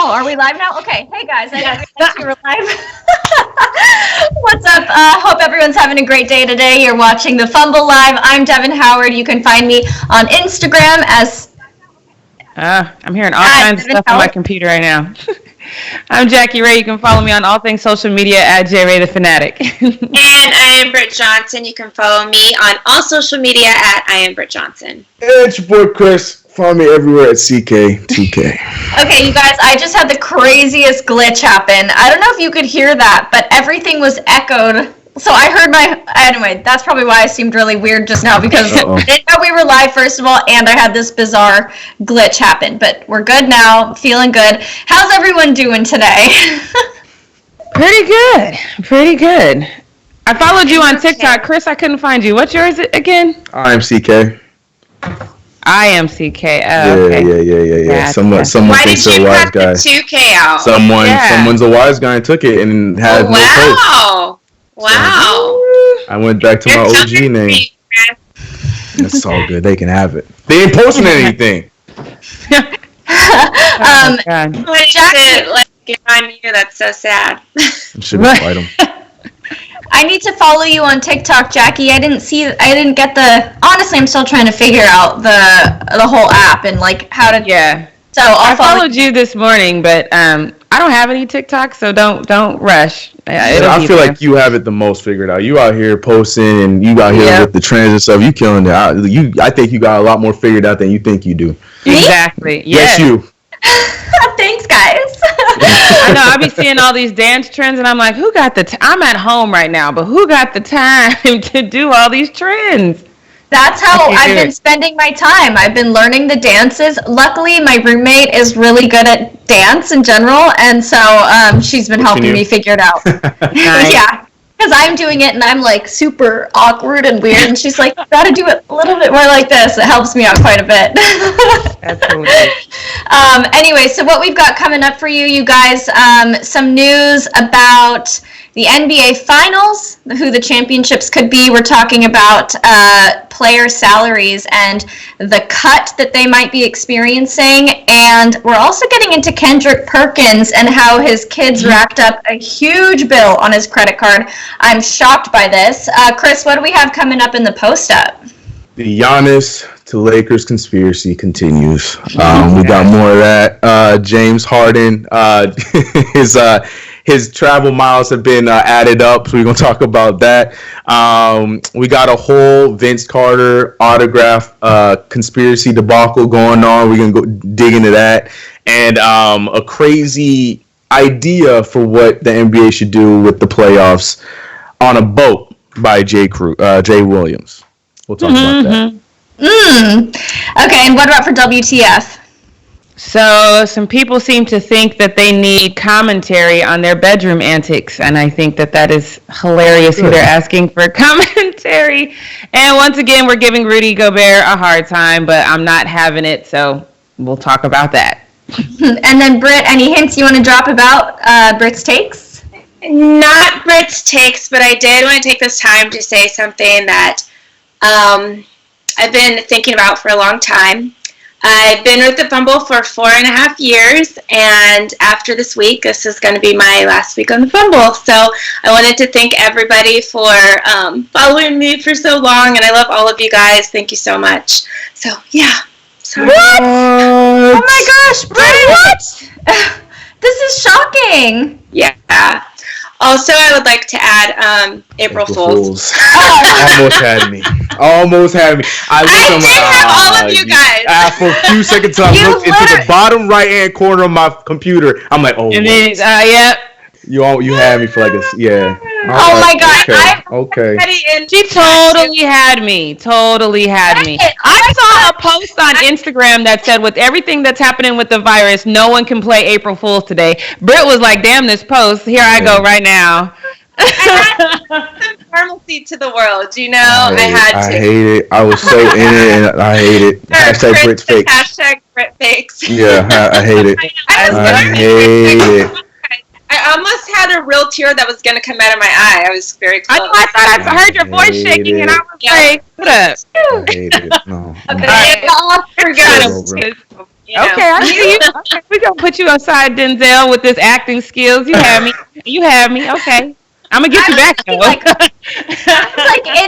Oh, are we live now? Okay. Hey, guys. I didn't realize we were live. What's up? Hope everyone's having a great day today. You're watching the Fumble Live. I'm Devin Howard. You can find me on Instagram as... I'm hearing all kinds of stuff on my computer right now. I'm Jackie Ray. You can follow me on all things social media at JRay the Fanatic. And I am Britt Johnson. You can follow me on all social media at I am Britt Johnson. And it's your boy Chris. Follow me everywhere at CK2K. Okay, you guys, I just had the craziest glitch happen. I don't know if you could hear that, but everything was echoed. So I heard anyway, that's probably why I seemed really weird just now, because I didn't know we were live, first of all, and I had this bizarre glitch happen. But we're good now, feeling good. How's everyone doing today? Pretty good. I followed you on TikTok. Chris, I couldn't find you. What's yours again? I am CK. I am CK. Yeah. Someone thinks they're a wise guy. Why did you cut the 2K out? Someone's a wise guy and took it and had no post. Wow. I went back to my OG name. That's all good. They can have it. They ain't posting anything. Jackie, let's get on you. That's so sad. Should we fight them? I need to follow you on TikTok, Jackie. I didn't get honestly, I'm still trying to figure out the whole app and like how to. Yeah. So I followed you this morning, but I don't have any TikTok, so don't rush. I feel like you have it the most figured out. You out here posting and you out here with the trends and stuff. You killing it. I think you got a lot more figured out than you think you do. Exactly. Yes, you. Thanks, guys. I know. I be seeing all these dance trends, and I'm like, who got the? I'm at home right now, but who got the time to do all these trends? That's how I've been spending my time. I've been learning the dances. Luckily, my roommate is really good at dance in general, and so she's been helping me figure it out. Nice. Yeah, because I'm doing it, and I'm like super awkward and weird, and she's like, you gotta do it a little bit more like this. It helps me out quite a bit. That's cool. Anyway, so what we've got coming up for you guys, some news about the NBA Finals, who the championships could be. We're talking about player salaries and the cut that they might be experiencing. And we're also getting into Kendrick Perkins and how his kids racked up a huge bill on his credit card. I'm shocked by this. Chris, what do we have coming up in the post-up? The Giannis to Lakers conspiracy continues. We got more of that. James Harden, his travel miles have been added up, so we're going to talk about that. We got a whole Vince Carter autograph conspiracy debacle going on. We're going to go dig into that. And a crazy idea for what the NBA should do with the playoffs on a boat by Jay Williams. We'll talk about that. Okay, and what about for WTF? So some people seem to think that they need commentary on their bedroom antics, and I think that is hilarious who they're asking for commentary. And once again, we're giving Rudy Gobert a hard time, but I'm not having it, so we'll talk about that. And then Britt, any hints you want to drop about Britt's takes? Not Britt's takes, but I did want to take this time to say something that I've been thinking about for a long time. I've been with the Fumble for 4.5 years, and after this week, this is going to be my last week on the Fumble. So I wanted to thank everybody for following me for so long, and I love all of you guys. Thank you so much. So, yeah. Sorry. What? Oh my gosh, Britt, what? This is shocking. Yeah. Also, I would like to add April Fools. Almost had me. I did have all of you guys. For a few seconds, I looked into the bottom right-hand corner of my computer. I'm like, oh, and then, yep. You had me for like a, yeah. Oh my God. Okay. She totally had me. I saw a post on Instagram that said, with everything that's happening with the virus, no one can play April Fool's today. Britt was like, damn this post. Here I go right now. I had some normalcy to the world, you know? I hate it. I was so in it, and I hate it. Hashtag Brit fakes. Hashtag Brit fakes. Yeah, I hate it. I hate it. I almost had a real tear that was going to come out of my eye. I was very close. I thought I heard your voice shaking, and I was like, what up? I hate it. No. Okay, You know. Okay, I see you. Okay, we're going to put you aside, Denzel, with this acting skills. You have me. You have me. Okay. I'm going to get you back, though. Like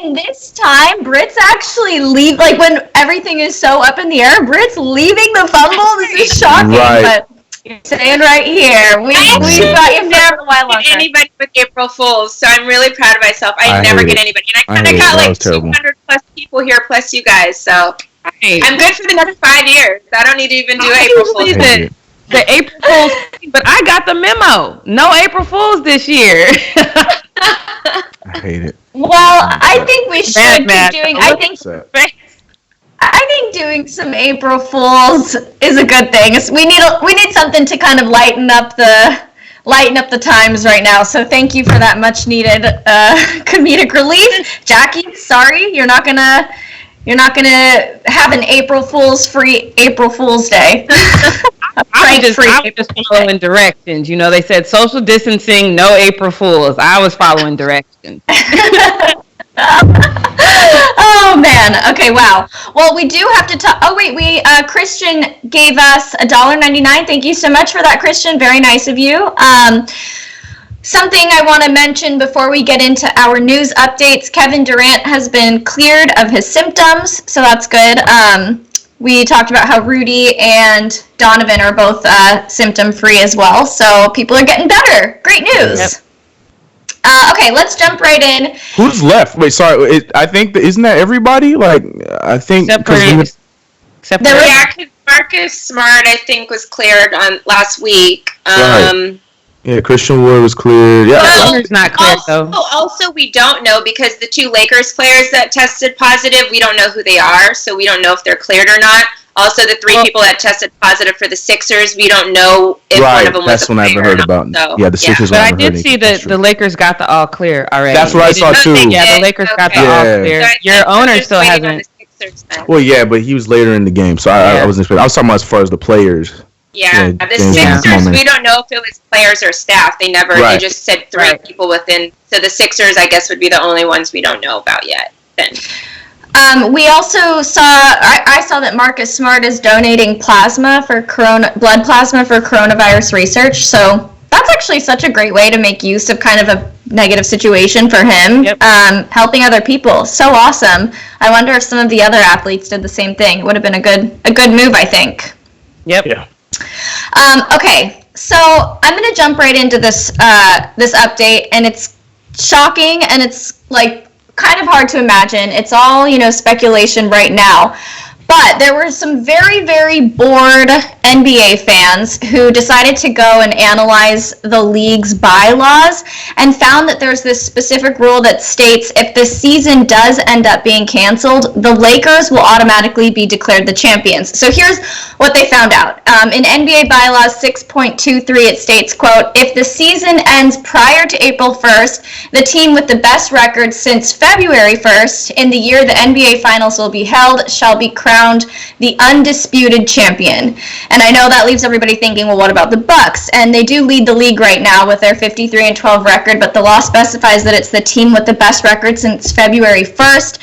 in this time, Britt's actually like when everything is so up in the air, Britt's leaving the Fumble. This is shocking, but you're staying right here. We've got you for a while longer. Anybody with April Fools, so I'm really proud of myself. I never get anybody, and I kind of got like 200 plus people here, plus you guys. So I'm good for the next 5 years. I don't need to even do April Fools. The April Fools, but I got the memo. No April Fools this year. I hate it. Well, I think we should be doing. I think doing some April Fools is a good thing. We need something to kind of lighten up the times right now. So thank you for that much needed comedic relief, Jackie. Sorry, you're not gonna have an April Fool's free April Fool's Day. I was just following directions. You know, they said social distancing, no April Fools. I was following directions. Oh man. Okay. Wow. Well, we do have to talk. Oh wait, Christian gave us $1.99. Thank you so much for that, Christian. Very nice of you. Something I want to mention before we get into our news updates: Kevin Durant has been cleared of his symptoms, so that's good. We talked about how Rudy and Donovan are both symptom-free as well, so people are getting better. Great news. Yep. Okay, let's jump right in. Who's left? Wait, sorry. I think isn't that everybody? Like, I think except Marcus Smart, I think, was cleared on last week. Right. Yeah, Christian Wood was cleared. Yeah, well, not cleared though. Also, we don't know because the 2 Lakers players that tested positive, we don't know who they are, so we don't know if they're cleared or not. Also, the 3 people that tested positive for the Sixers, we don't know if one of them was a player. That's one I haven't heard about. So, yeah, the Sixers. But I did see that the Lakers got the all clear already. That's what I saw too. Yeah, the Lakers got the all clear. So your owner still hasn't. Well, yeah, but he was later in the game, so I wasn't expecting. I was talking about as far as the players. Yeah, the Sixers, we don't know if it was players or staff. They just said 3 people within. So the Sixers, I guess, would be the only ones we don't know about yet. Then. We also saw, I saw that Marcus Smart is donating blood plasma for coronavirus research. So that's actually such a great way to make use of kind of a negative situation for him, helping other people. So awesome. I wonder if some of the other athletes did the same thing. It would have been a good move, I think. Yep. Yeah. Okay, so I'm going to jump right into this update, and it's shocking, and it's like kind of hard to imagine. It's all, speculation right now. But there were some very, very bored NBA fans who decided to go and analyze the league's bylaws and found that there's this specific rule that states if the season does end up being canceled, the Lakers will automatically be declared the champions. So here's what they found out. In NBA bylaws 6.23, it states, quote, if the season ends prior to April 1st, the team with the best record since February 1st in the year the NBA Finals will be held shall be crowned the undisputed champion. And I know that leaves everybody thinking, well, what about the Bucks? And they do lead the league right now with their 53-12 record, but the law specifies that it's the team with the best record since February 1st.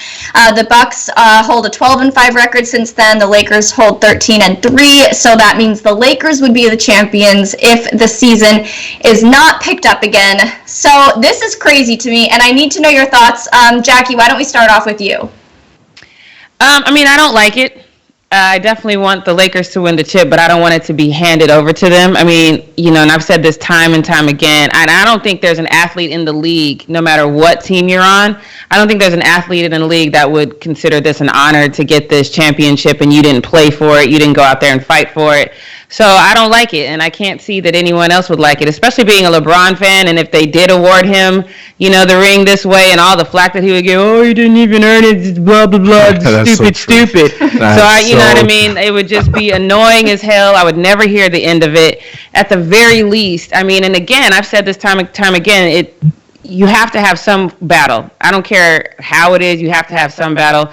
The Bucks hold a 12-5 record since then. The Lakers hold 13-3, so that means the Lakers would be the champions if the season is not picked up again. So this is crazy to me, and I need to know your thoughts. Jackie, why don't we start off with you? I don't like it. I definitely want the Lakers to win the chip, but I don't want it to be handed over to them. And I've said this time and time again, and I don't think there's an athlete in the league, no matter what team you're on, I don't think there's an athlete in the league that would consider this an honor to get this championship and you didn't play for it, you didn't go out there and fight for it. So I don't like it, and I can't see that anyone else would like it, especially being a LeBron fan. And if they did award him, the ring this way and all the flack that he would get, oh, he didn't even earn it, blah, blah, blah, stupid. So you know what I mean? It would just be annoying as hell. I would never hear the end of it. At the very least, and again, I've said this time and time again, you have to have some battle. I don't care how it is, you have to have some battle.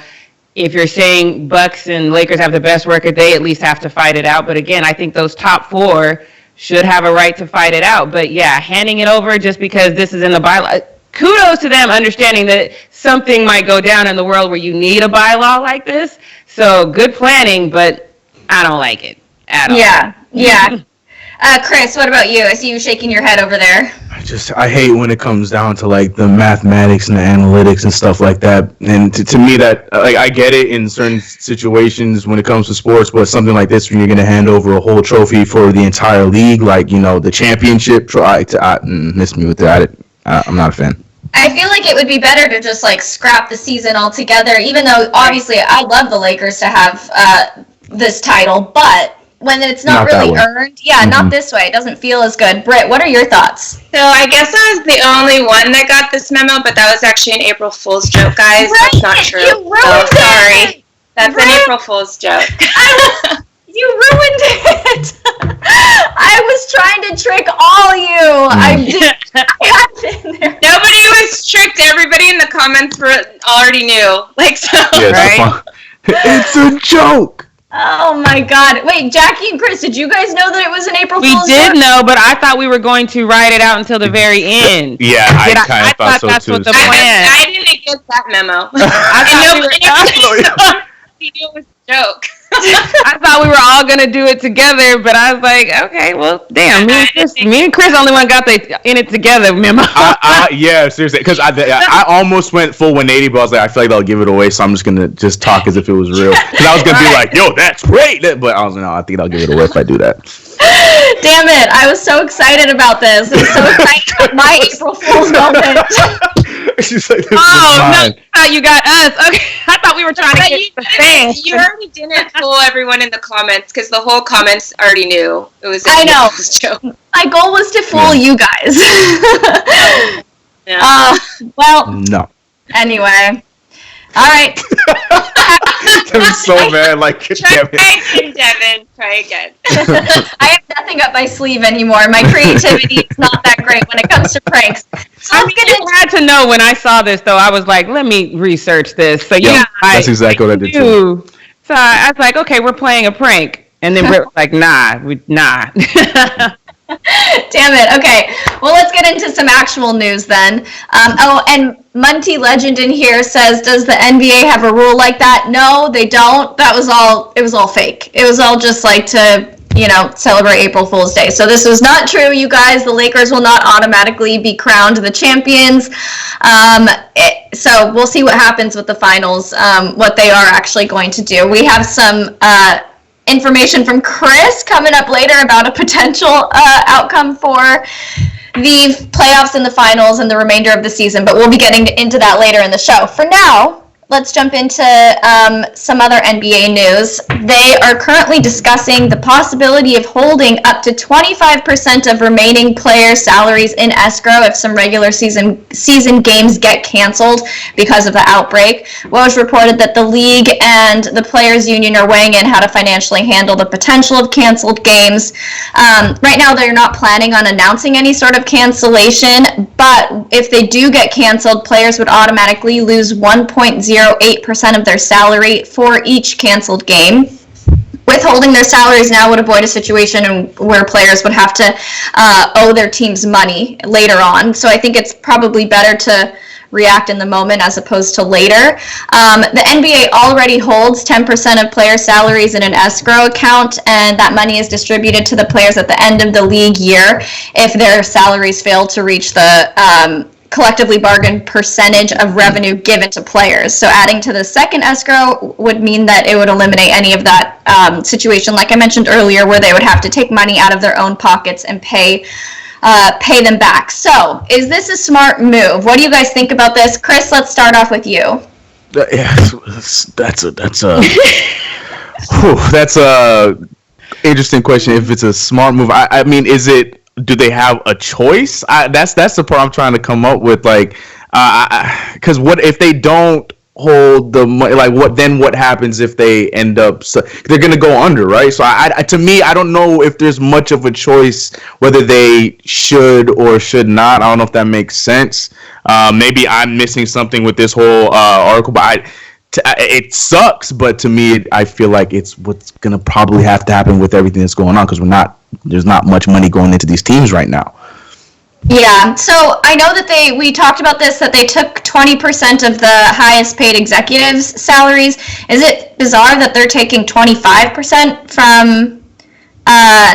If you're saying Bucks and Lakers have the best record, they at least have to fight it out. But again, I think those top 4 should have a right to fight it out. But yeah, handing it over just because this is in the bylaw, kudos to them understanding that something might go down in the world where you need a bylaw like this. So good planning, but I don't like it. at all. Yeah. Chris, what about you? I see you shaking your head over there. I hate when it comes down to like the mathematics and the analytics and stuff like that. And to me, that like I get it in certain situations when it comes to sports, but something like this, when you're going to hand over a whole trophy for the entire league, like the championship, miss me with that. I'm not a fan. I feel like it would be better to just like scrap the season altogether, even though obviously I love the Lakers to have this title, but when it's not really earned, not this way. It doesn't feel as good. Britt, what are your thoughts? So I guess I was the only one that got this memo, but that was actually an April Fool's joke, guys. Right, that's not true. You ruined sorry. It. That's an April Fool's joke. You ruined it. I was trying to trick all you. I got in there. Nobody was tricked. Everybody in the comments already knew. Right? It's a joke. Oh my God! Wait, Jackie and Chris, did you guys know that it was an April Fool's joke? We did know, but I thought we were going to write it out until the very end. Yeah, I kind of thought so that's too. What the plan. I didn't get that memo. He knew it was a joke. I thought we were all gonna do it together, but I was like, okay, well, damn, me and Chris only one got in it together memo. Yeah, seriously, because I almost went full 180, but I was like, I feel like they'll give it away, so I'm just gonna talk as if it was real. Because I was gonna be like, yo, that's great, but I was like, no, I think they'll give it away if I do that. Damn it! I was so excited about this. I was so excited about my April Fool's moment. She's like, no, I thought you got us. Okay, I thought we were trying to get the fans. You already didn't fool everyone in the comments because the whole comments already knew it was. I know. Joke. My goal was to fool you guys. Well. No. Anyway. All right. Kevin's so mad. Like, damn it. Try again, Devin. Try again. I have nothing up my sleeve anymore. My creativity is not that great when it comes to pranks. So you had to know when I saw this, though. I was like, let me research this. So that's exactly what I did too. So I was like, okay, we're playing a prank, and then Britt was like, nah. Damn it. Okay. Well, let's get into some actual news then. And Munty Legend in here says, does the NBA have a rule like that? No, they don't. It was all fake. It was all just like to, celebrate April Fool's Day. So this was not true, you guys. The Lakers will not automatically be crowned the champions. So we'll see what happens with the finals, what they are actually going to do. We have some information from Chris coming up later about a potential outcome for the playoffs and the finals and the remainder of the season, but we'll be getting into that later in the show. For now, let's jump into some other NBA news. They are currently discussing the possibility of holding up to 25% of remaining players' salaries in escrow if some regular season games get canceled because of the outbreak. Woj reported that the league and the players' union are weighing in how to financially handle the potential of canceled games. Right now, they're not planning on announcing any sort of cancellation, but if they do get canceled, players would automatically lose 1.08% of their salary for each canceled game. Withholding their salaries now would avoid a situation where players would have to owe their teams money later on. So I think it's probably better to react in the moment as opposed to later. The NBA already holds 10% of players' salaries in an escrow account, and that money is distributed to the players at the end of the league year if their salaries fail to reach the collectively bargained percentage of revenue given to players. So adding to the second escrow would mean that it would eliminate any of that situation, like I mentioned earlier, where they would have to take money out of their own pockets and pay them back. So is this a smart move? What do you guys think about this? Chris, let's start off with you. Yeah, that's a interesting question. If it's a smart move, I mean, do they have a choice? That's the part I'm trying to come up with. Like, because what if they don't hold the money? Like, what happens if they end up? They're gonna go under, right? So, to me, I don't know if there's much of a choice whether they should or should not. I don't know if that makes sense. Maybe I'm missing something with this whole article, but it sucks. But to me, I feel like it's what's gonna probably have to happen with everything that's going on because there's not much money going into these teams right now. Yeah, so I know that we talked about this, that they took 20% of the highest paid executives' salaries. Is it bizarre that they're taking 25% from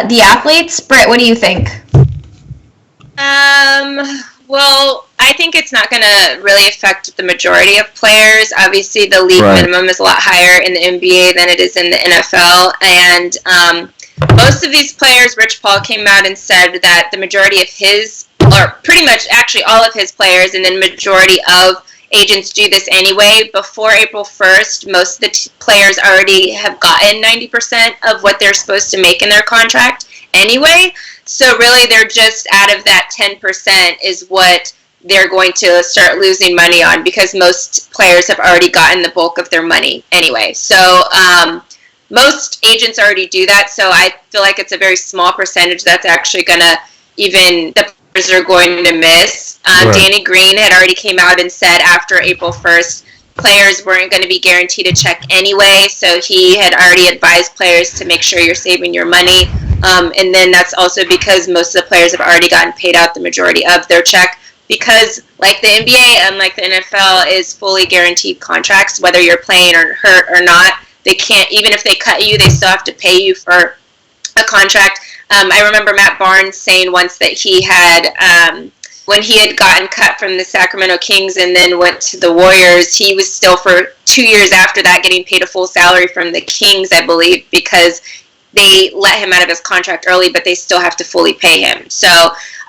the athletes? Britt, what do you think? Well, I think it's not going to really affect the majority of players. Obviously, the league minimum is a lot higher in the NBA than it is in the NFL. And most of these players, Rich Paul came out and said that the majority of his, or pretty much actually all of his players, and then majority of agents do this anyway. Before April 1st, most of the players already have gotten 90% of what they're supposed to make in their contract anyway. So really, they're just out of that 10% is what they're going to start losing money on, because most players have already gotten the bulk of their money anyway. So most agents already do that. So I feel like it's a very small percentage that's actually going to even the players are going to miss. Danny Green had already came out and said after April 1st, players weren't going to be guaranteed a check anyway. So he had already advised players to make sure you're saving your money. And then that's also because most of the players have already gotten paid out the majority of their check, because like the NBA, unlike the NFL, is fully guaranteed contracts. Whether you're playing or hurt or not, they can't, even if they cut you, they still have to pay you for a contract. I remember Matt Barnes saying once that he had, when he had gotten cut from the Sacramento Kings and then went to the Warriors, he was still for 2 years after that getting paid a full salary from the Kings, I believe, because they let him out of his contract early, but they still have to fully pay him. So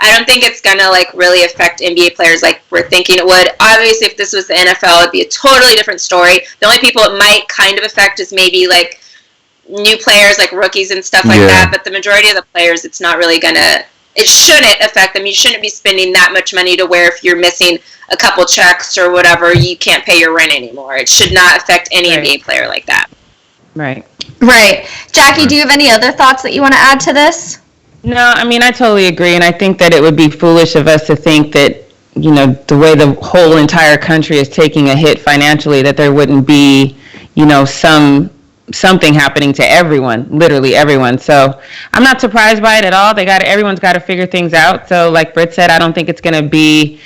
I don't think it's going to like really affect NBA players like we're thinking it would. Obviously, if this was the NFL, it'd be a totally different story. The only people it might kind of affect is maybe like new players, like rookies and stuff like that. But the majority of the players, it's not really going to, it shouldn't affect them. You shouldn't be spending that much money to where if you're missing a couple checks or whatever, you can't pay your rent anymore. It should not affect any NBA player like that. Right. Right. Jackie, do you have any other thoughts that you want to add to this? No, I mean, I totally agree. And I think that it would be foolish of us to think that, you know, the way the whole entire country is taking a hit financially, that there wouldn't be, you know, something happening to everyone, literally everyone. So I'm not surprised by it at all. Everyone's got to figure things out. So like Britt said, I don't think it's going to be,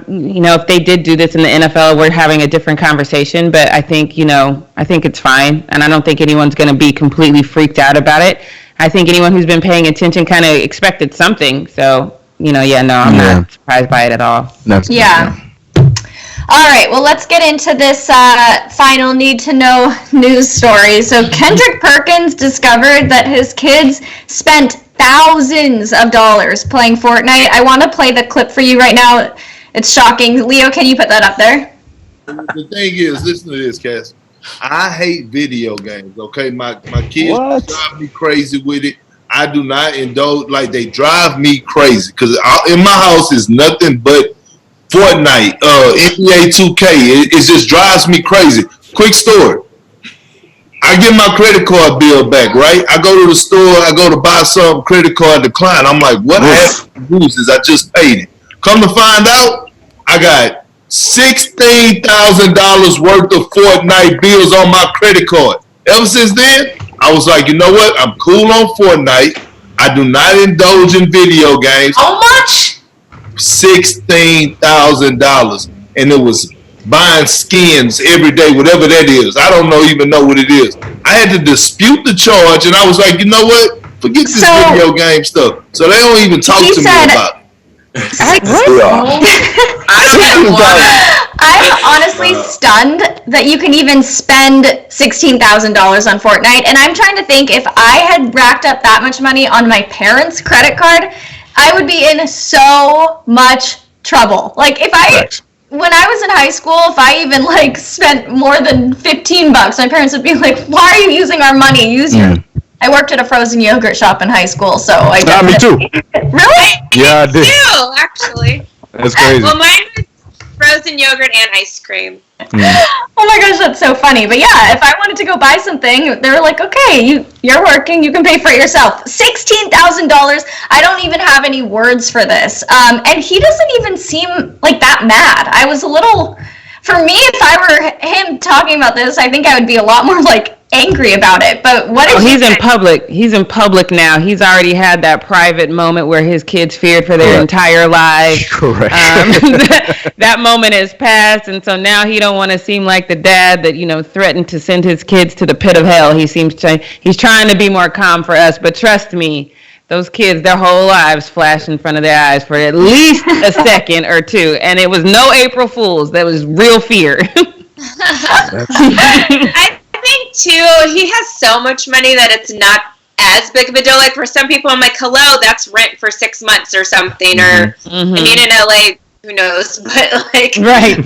you know, if they did do this in the NFL, we're having a different conversation, but I think, you know, I think it's fine. And I don't think anyone's going to be completely freaked out about it. I think anyone who's been paying attention kind of expected something. So, you know, I'm not surprised by it at all. All right, well, let's get into this final need-to-know news story. So Kendrick Perkins discovered that his kids spent thousands of dollars playing Fortnite. I want to play the clip for you right now. It's shocking. Leo, can you put that up there? The thing is, listen to this, Cass. I hate video games, okay? My kids drive me crazy with it. I do not indulge, like they drive me crazy because in my house is nothing but Fortnite, NBA 2K. It just drives me crazy. Quick story. I get my credit card bill back, right? I go to the store, I go to buy some, credit card decline. I'm like, what I have to do is I just paid it. Come to find out, I got $16,000 worth of Fortnite bills on my credit card. Ever since then, I was like, you know what? I'm cool on Fortnite. I do not indulge in video games. How much? $16,000, and it was buying skins every day, whatever that is. I don't even know what it is. I had to dispute the charge, and I was like, you know what? Forget this video game stuff. So they don't even talk to me about it. I'm honestly stunned that you can even spend $16,000 on Fortnite, and I'm trying to think if I had racked up that much money on my parents' credit card, I would be in so much trouble. Like when I was in high school, if I even like spent more than $15, my parents would be like, "Why are you using our money? Use your." I worked at a frozen yogurt shop in high school, so I. Me too. Really? Yeah, I did. Me too, actually. That's crazy. Well, mine was frozen yogurt and ice cream. Oh my gosh, that's so funny. But yeah, if I wanted to go buy something, they were like, okay, you're working, you can pay for it yourself. $16,000. I don't even have any words for this. And he doesn't even seem like that mad. I was a little, for me, if I were him talking about this, I think I would be a lot more like angry about it. But what did he's in public. He's in public now. He's already had that private moment where his kids feared for their entire lives. Correct. That moment has passed, and so now he don't want to seem like the dad that threatened to send his kids to the pit of hell. He's trying to be more calm for us, but trust me, those kids, their whole lives flashed in front of their eyes for at least a second or two, and it was no April Fool's. That was real fear. I think too, he has so much money that it's not as big of a deal. Like for some people, I'm like, hello, that's rent for 6 months or something. Or I mean, in LA, who knows? But like, right.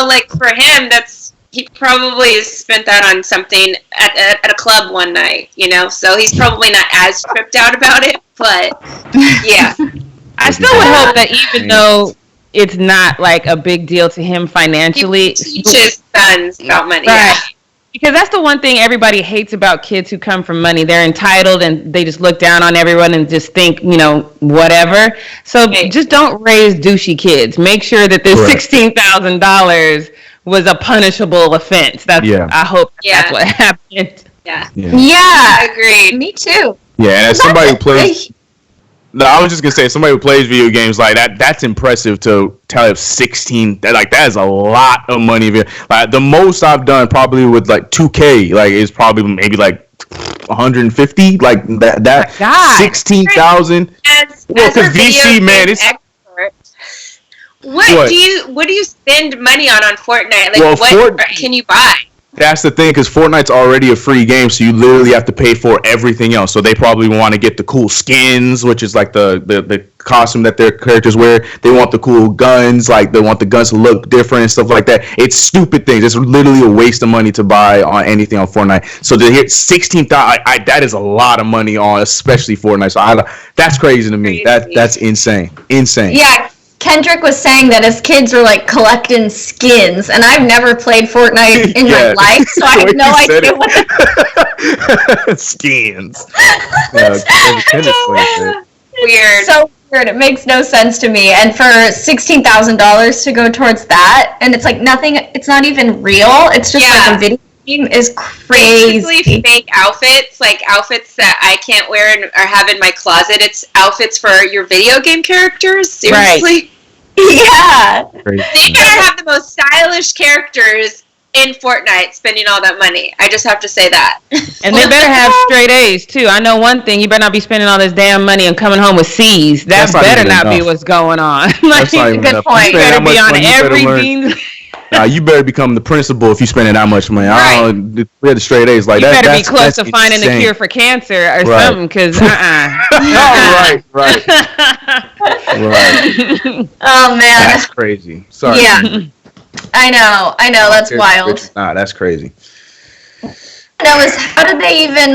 Like for him, he probably spent that on something at a club one night. So he's probably not as tripped out about it. But yeah, I still would hope that even though it's not like a big deal to him financially, he teaches sons about money. Right. Yeah. Because that's the one thing everybody hates about kids who come from money. They're entitled and they just look down on everyone and just think, whatever. So just don't raise douchey kids. Make sure that this $16,000 was a punishable offense. I hope that's what happened. Yeah, agreed. Me too. Yeah, and as somebody who plays... No, I was just gonna say, somebody who plays video games like that's impressive to tally up 16. That is a lot of money. Like the most I've done probably with like 2K, like is probably maybe like 150. Like that 16,000. As because VC, man, it's expert, what do you spend money on Fortnite? Like what can you buy? That's the thing, because Fortnite's already a free game, so you literally have to pay for everything else. So they probably want to get the cool skins, which is like the costume that their characters wear. They want the cool guns, like they want the guns to look different and stuff like that. It's stupid things. It's literally a waste of money to buy on anything on Fortnite. So to hit 16,000, that is a lot of money on, especially Fortnite. So that's crazy to me. That's insane. Yeah. Kendrick was saying that his kids were like collecting skins, and I've never played Fortnite in my life, so I have no idea what skins. Weird. So weird. It makes no sense to me. And for $16,000 to go towards that, and it's like nothing. It's not even real. It's just like a video game is crazy. Basically fake outfits, like outfits that I can't wear or have in my closet. It's outfits for your video game characters. Seriously. Right. Yeah. They better have the most stylish characters in Fortnite spending all that money. I just have to say that. And they better have straight A's too. I know one thing, you better not be spending all this damn money and coming home with C's. That better not be what's going on. That's not even good point. You better be on every dean. Nah, you better become the principal if you spending that much money. Right. We had the straight A's like that. You better be close to finding a cure for cancer or something, because right. Oh man, that's crazy. Sorry. Yeah, I know. That's wild. Nah, that's crazy. How did they even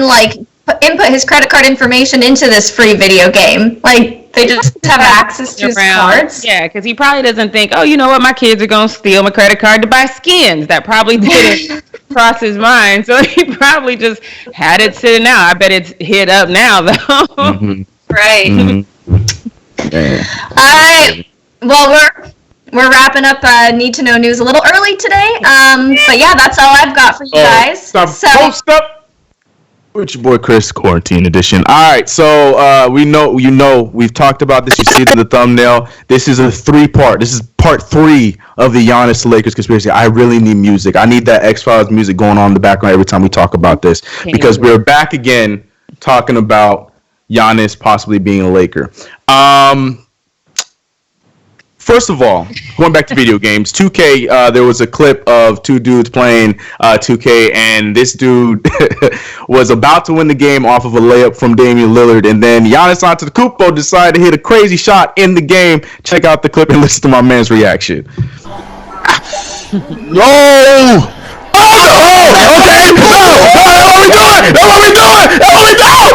input his credit card information into this free video game? Like, they just have access to his cards? Yeah, because he probably doesn't think, oh, you know what, my kids are going to steal my credit card to buy skins. That probably didn't cross his mind. So he probably just had it sitting out. I bet it's hit up now, though. Mm-hmm. Right. Mm-hmm. All right. Well, we're wrapping up Need to Know News a little early today. But yeah, that's all I've got for you guys. Post up. With your boy Chris, Quarantine Edition. All right, so we've talked about this. You see it in the thumbnail. This is a 3-part. This is part 3 of the Giannis Lakers conspiracy. I really need music. I need that X-Files music going on in the background every time we talk about this, because we're back again talking about Giannis possibly being a Laker. First of all, going back to video games, 2K, there was a clip of 2 dudes playing 2K, and this dude was about to win the game off of a layup from Damian Lillard, and then Giannis Antetokounmpo decided to hit a crazy shot in the game. Check out the clip and listen to my man's reaction. No! Okay! No! That's what we doing! That's what we doing! That's what we doing!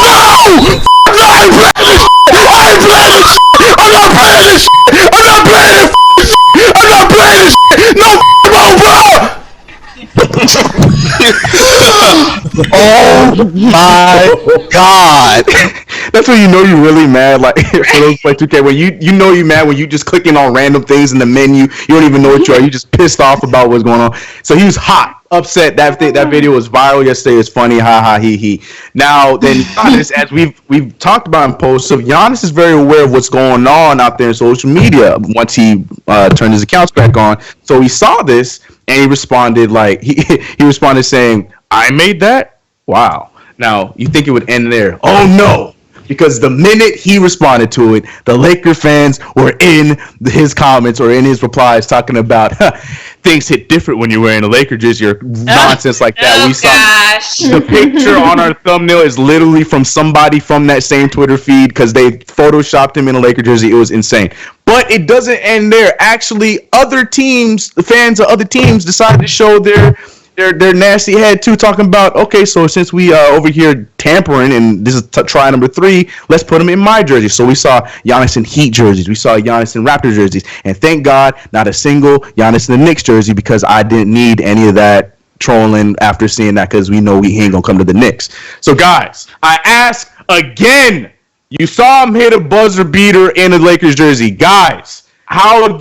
No! I ain't playing this shit! I'm not playing this shit! I'm not playing this shit! I'm not playing this shit! No more, bro! Oh my God! That's when you know you're really mad. Like for those play 2K, when you know you're mad when you just clicking on random things in the menu. You don't even know what you are. You just pissed off about what's going on. So he was hot. upset. That video was viral yesterday. It's funny, ha ha he he. Now then, Giannis, as we've talked about in posts, so Giannis is very aware of what's going on out there in social media. Once he turned his accounts back on, so he saw this and he responded like he responded saying, "I made that? Wow." Now you think it would end there? Oh no. Because the minute he responded to it, the Laker fans were in his comments or in his replies talking about things hit different when you're wearing a Laker jersey or nonsense like that. Oh, we saw the picture on our thumbnail is literally from somebody from that same Twitter feed because they photoshopped him in a Laker jersey. It was insane. But it doesn't end there. Actually, other teams, the fans of other teams, decided to show their nasty head too, talking about, okay, so since we over here tampering and this is try number 3, let's put them in my jersey. So we saw Giannis in Heat jerseys, we saw Giannis in Raptors jerseys, and thank God not a single Giannis in the Knicks jersey because I didn't need any of that trolling after seeing that because we know he ain't gonna come to the Knicks. So guys, I ask again, you saw him hit a buzzer beater in a Lakers jersey, guys. How hard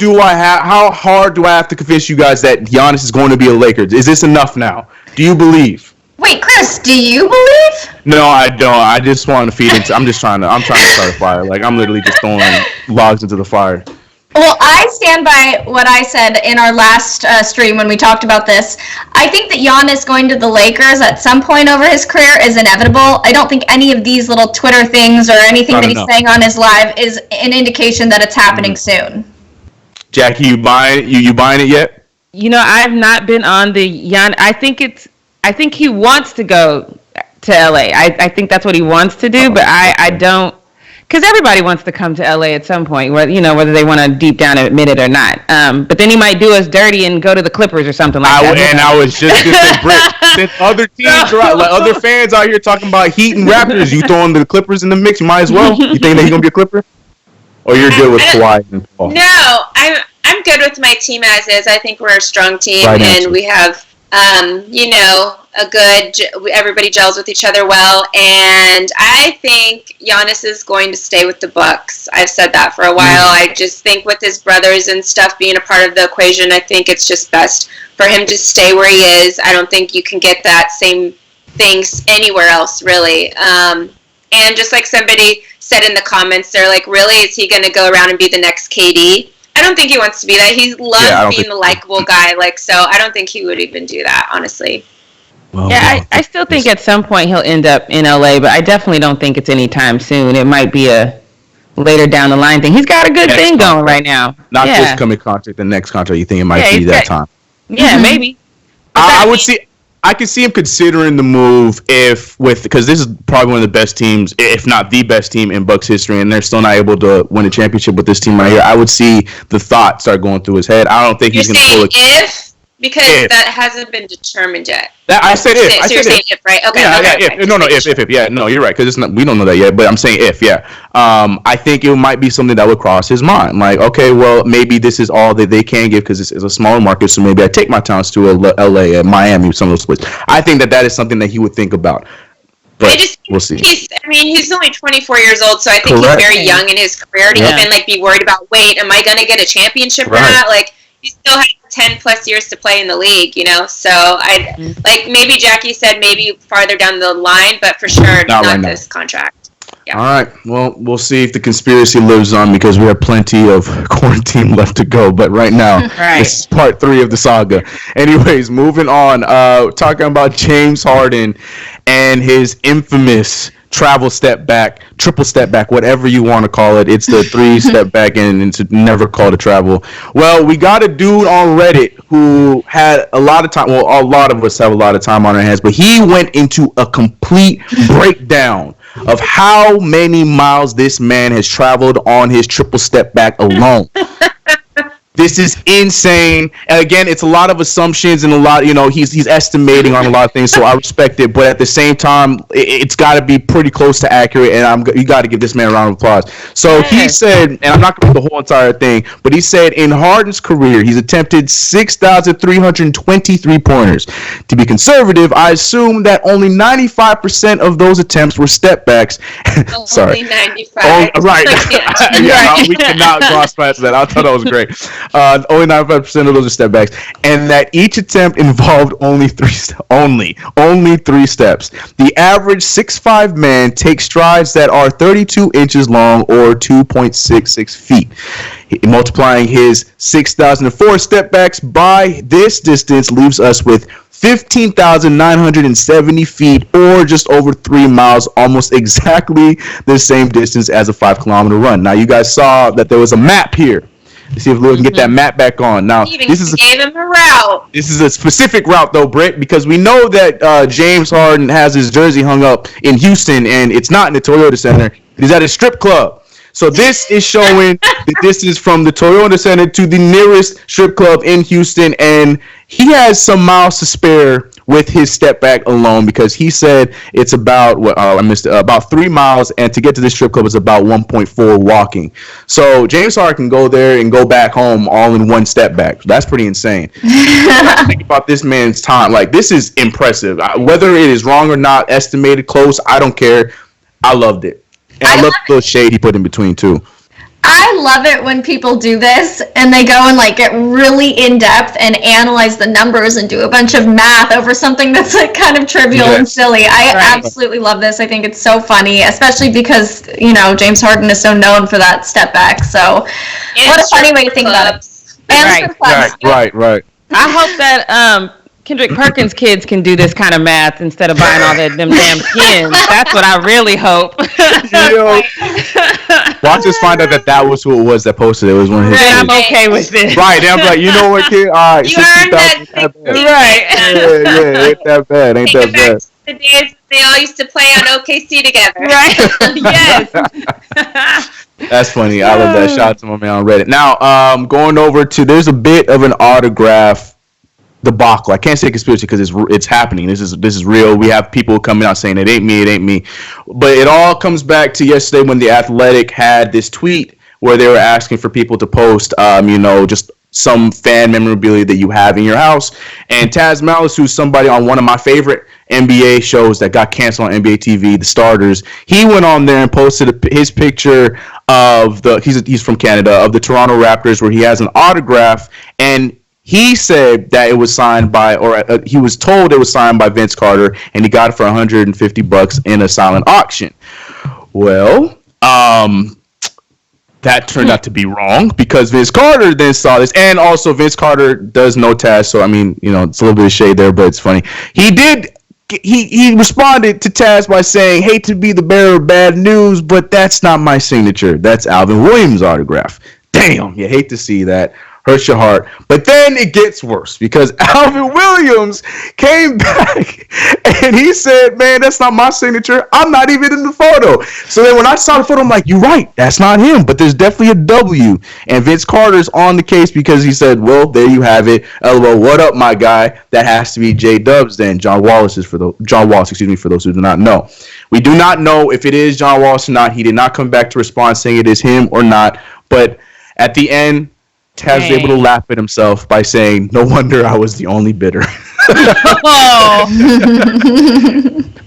do I have to convince you guys that Giannis is going to be a Laker? Is this enough now? Do you believe? Wait, Chris, do you believe? No, I don't. I just want to feed into. I'm trying to start a fire. Like I'm literally just throwing logs into the fire. Well, I stand by what I said in our last stream when we talked about this. I think that Giannis going to the Lakers at some point over his career is inevitable. I don't think any of these little Twitter things or anything that he's saying on his live is an indication that it's happening soon. Jackie, you buying it yet? You know, I've not been on the Giannis. I think he wants to go to LA. I think that's what he wants to do, but I don't. Because everybody wants to come to LA at some point, whether they want to deep down admit it or not. But then he might do us dirty and go to the Clippers or something like that. And I was just going to say, Britt, since other teams are out, like other fans out here talking about Heat and Raptors, you throwing the Clippers in the mix, you might as well. You think that he's going to be a Clipper? Or you're good with Kawhi and Paul? No, I'm good with my team as is. I think we're a strong team, right, and we have, a good. Everybody gels with each other well, and I think Giannis is going to stay with the Bucks. I've said that for a while. I just think with his brothers and stuff being a part of the equation, I think it's just best for him to stay where he is. I don't think you can get that same things anywhere else, really. And just like somebody said in the comments, they're like, really, is he going to go around and be the next KD? I don't think he wants to be that. He loves being the likable guy, so I don't think he would even do that, honestly. Well, I still think at some point he'll end up in LA, but I definitely don't think it's anytime soon. It might be a later down the line thing. He's got a good thing going right now. Not this coming contract, the next contract. You think it might be that time? Yeah, maybe. I could see him considering the move because this is probably one of the best teams, if not the best team in Bucks history, and they're still not able to win a championship with this team right here. I would see the thought start going through his head. I don't think he's going to pull it. Because that hasn't been determined yet. I said if. So you're saying if, right? Okay. If. No, if. Yeah, no, you're right. Because we don't know that yet. But I'm saying if, yeah. I think it might be something that would cross his mind. Like, okay, well, maybe this is all that they can give because it's a smaller market. So maybe I take my talents to LA, Miami, some of those places. I think that is something that he would think about. But we'll see. He's only 24 years old, so I think he's very young in his career to even be worried about, wait, am I going to get a championship or not? Like, he still has 10 plus years to play in the league, so maybe Jackie said maybe farther down the line, but for sure not right this contract. Yeah. All right. Well, we'll see if the conspiracy lives on because we have plenty of quarantine left to go. But right now, this is part 3 of the saga. Anyways, moving on. Talking about James Harden and his infamous travel step back, triple step back, whatever you want to call it. It's the 3 step back and it's never called a travel. Well, we got a dude on Reddit who had a lot of time. Well, a lot of us have a lot of time on our hands, but he went into a complete breakdown of how many miles this man has traveled on his triple step back alone. This is insane. And again, it's a lot of assumptions and a lot, he's estimating on a lot of things, so I respect it. But at the same time, it's got to be pretty close to accurate, and you got to give this man a round of applause. So he said, and I'm not going to read the whole entire thing, but he said in Harden's career, he's attempted 6,323 pointers. To be conservative, I assume that only 95% of those attempts were step backs. Sorry. Only 95. Right. We cannot cross past that. I thought that was great. Only 95% of those are step backs, and that each attempt involved only three steps. The average 6'5" man takes strides that are 32 inches long or 2.66 feet. Multiplying his 6,004 step backs by this distance leaves us with 15,970 feet, or just over 3 miles, almost exactly the same distance as a 5-kilometer run. Now, you guys saw that there was a map here. Let's see if we can get that map back on. Now, gave him a route. This is a specific route, though, Britt, because we know that James Harden has his jersey hung up in Houston, and it's not in the Toyota Center. It is at a strip club. So this is showing the distance from the Toyota Center to the nearest strip club in Houston, and he has some miles to spare with his step back alone, because he said it's about about 3 miles, and to get to this strip club is about 1.4 walking. So James Harden can go there and go back home all in one step back. That's pretty insane. Think about this man's time. Like, this is impressive. Whether it is wrong or not, estimated, close, I don't care. I loved it. And I love the little shade he put in between, too. I love it when people do this and they go and like get really in depth and analyze the numbers and do a bunch of math over something that's like kind of trivial and silly. I absolutely love this. I think it's so funny, especially because, you know, James Harden is so known for that step back. So what a funny way to think about it. And Right. I hope that Kendrick Perkins kids can do this kind of math instead of buying all them damn skins. That's what I really hope. Watch us find out that was who it was that posted it. It was one of his kids. I'm okay with it. Right, and I'm like, you know what, kid? All right, you earned that. Right. Yeah, ain't that bad. Ain't that bad. The days they all used to play on OKC together. Right. Yes. That's funny. I love that. Shout out to my man on Reddit. Now, going over to, there's a bit of an autograph debacle. I can't say conspiracy because it's happening. This is real. We have people coming out saying it ain't me. But it all comes back to yesterday when The Athletic had this tweet where they were asking for people to post, just some fan memorabilia that you have in your house. And Taz Malice, who's somebody on one of my favorite NBA shows that got canceled on NBA TV, The Starters, he went on there and posted his picture of he's from Canada, of the Toronto Raptors, where he has an autograph, and he said that it was signed by, he was told it was signed by Vince Carter, and he got it for $150 in a silent auction. Well, that turned out to be wrong, because Vince Carter then saw this, and also Vince Carter does know Taz, so I mean, it's a little bit of shade there, but it's funny. He responded to Taz by saying, "Hate to be the bearer of bad news, but that's not my signature. That's Alvin Williams' autograph." Damn, you hate to see that. Hurts your heart. But then it gets worse, because Alvin Williams came back and he said, "Man, that's not my signature. I'm not even in the photo." So then when I saw the photo, I'm like, "You're right. That's not him. But there's definitely a W." And Vince Carter's on the case because he said, "Well, there you have it. LOL, what up, my guy? That has to be J-Dubs then." John Wallace, for those who do not know. We do not know if it is John Wallace or not. He did not come back to respond saying it is him or not. But at the end, Taz was able to laugh at himself by saying, "No wonder I was the only bidder." Oh.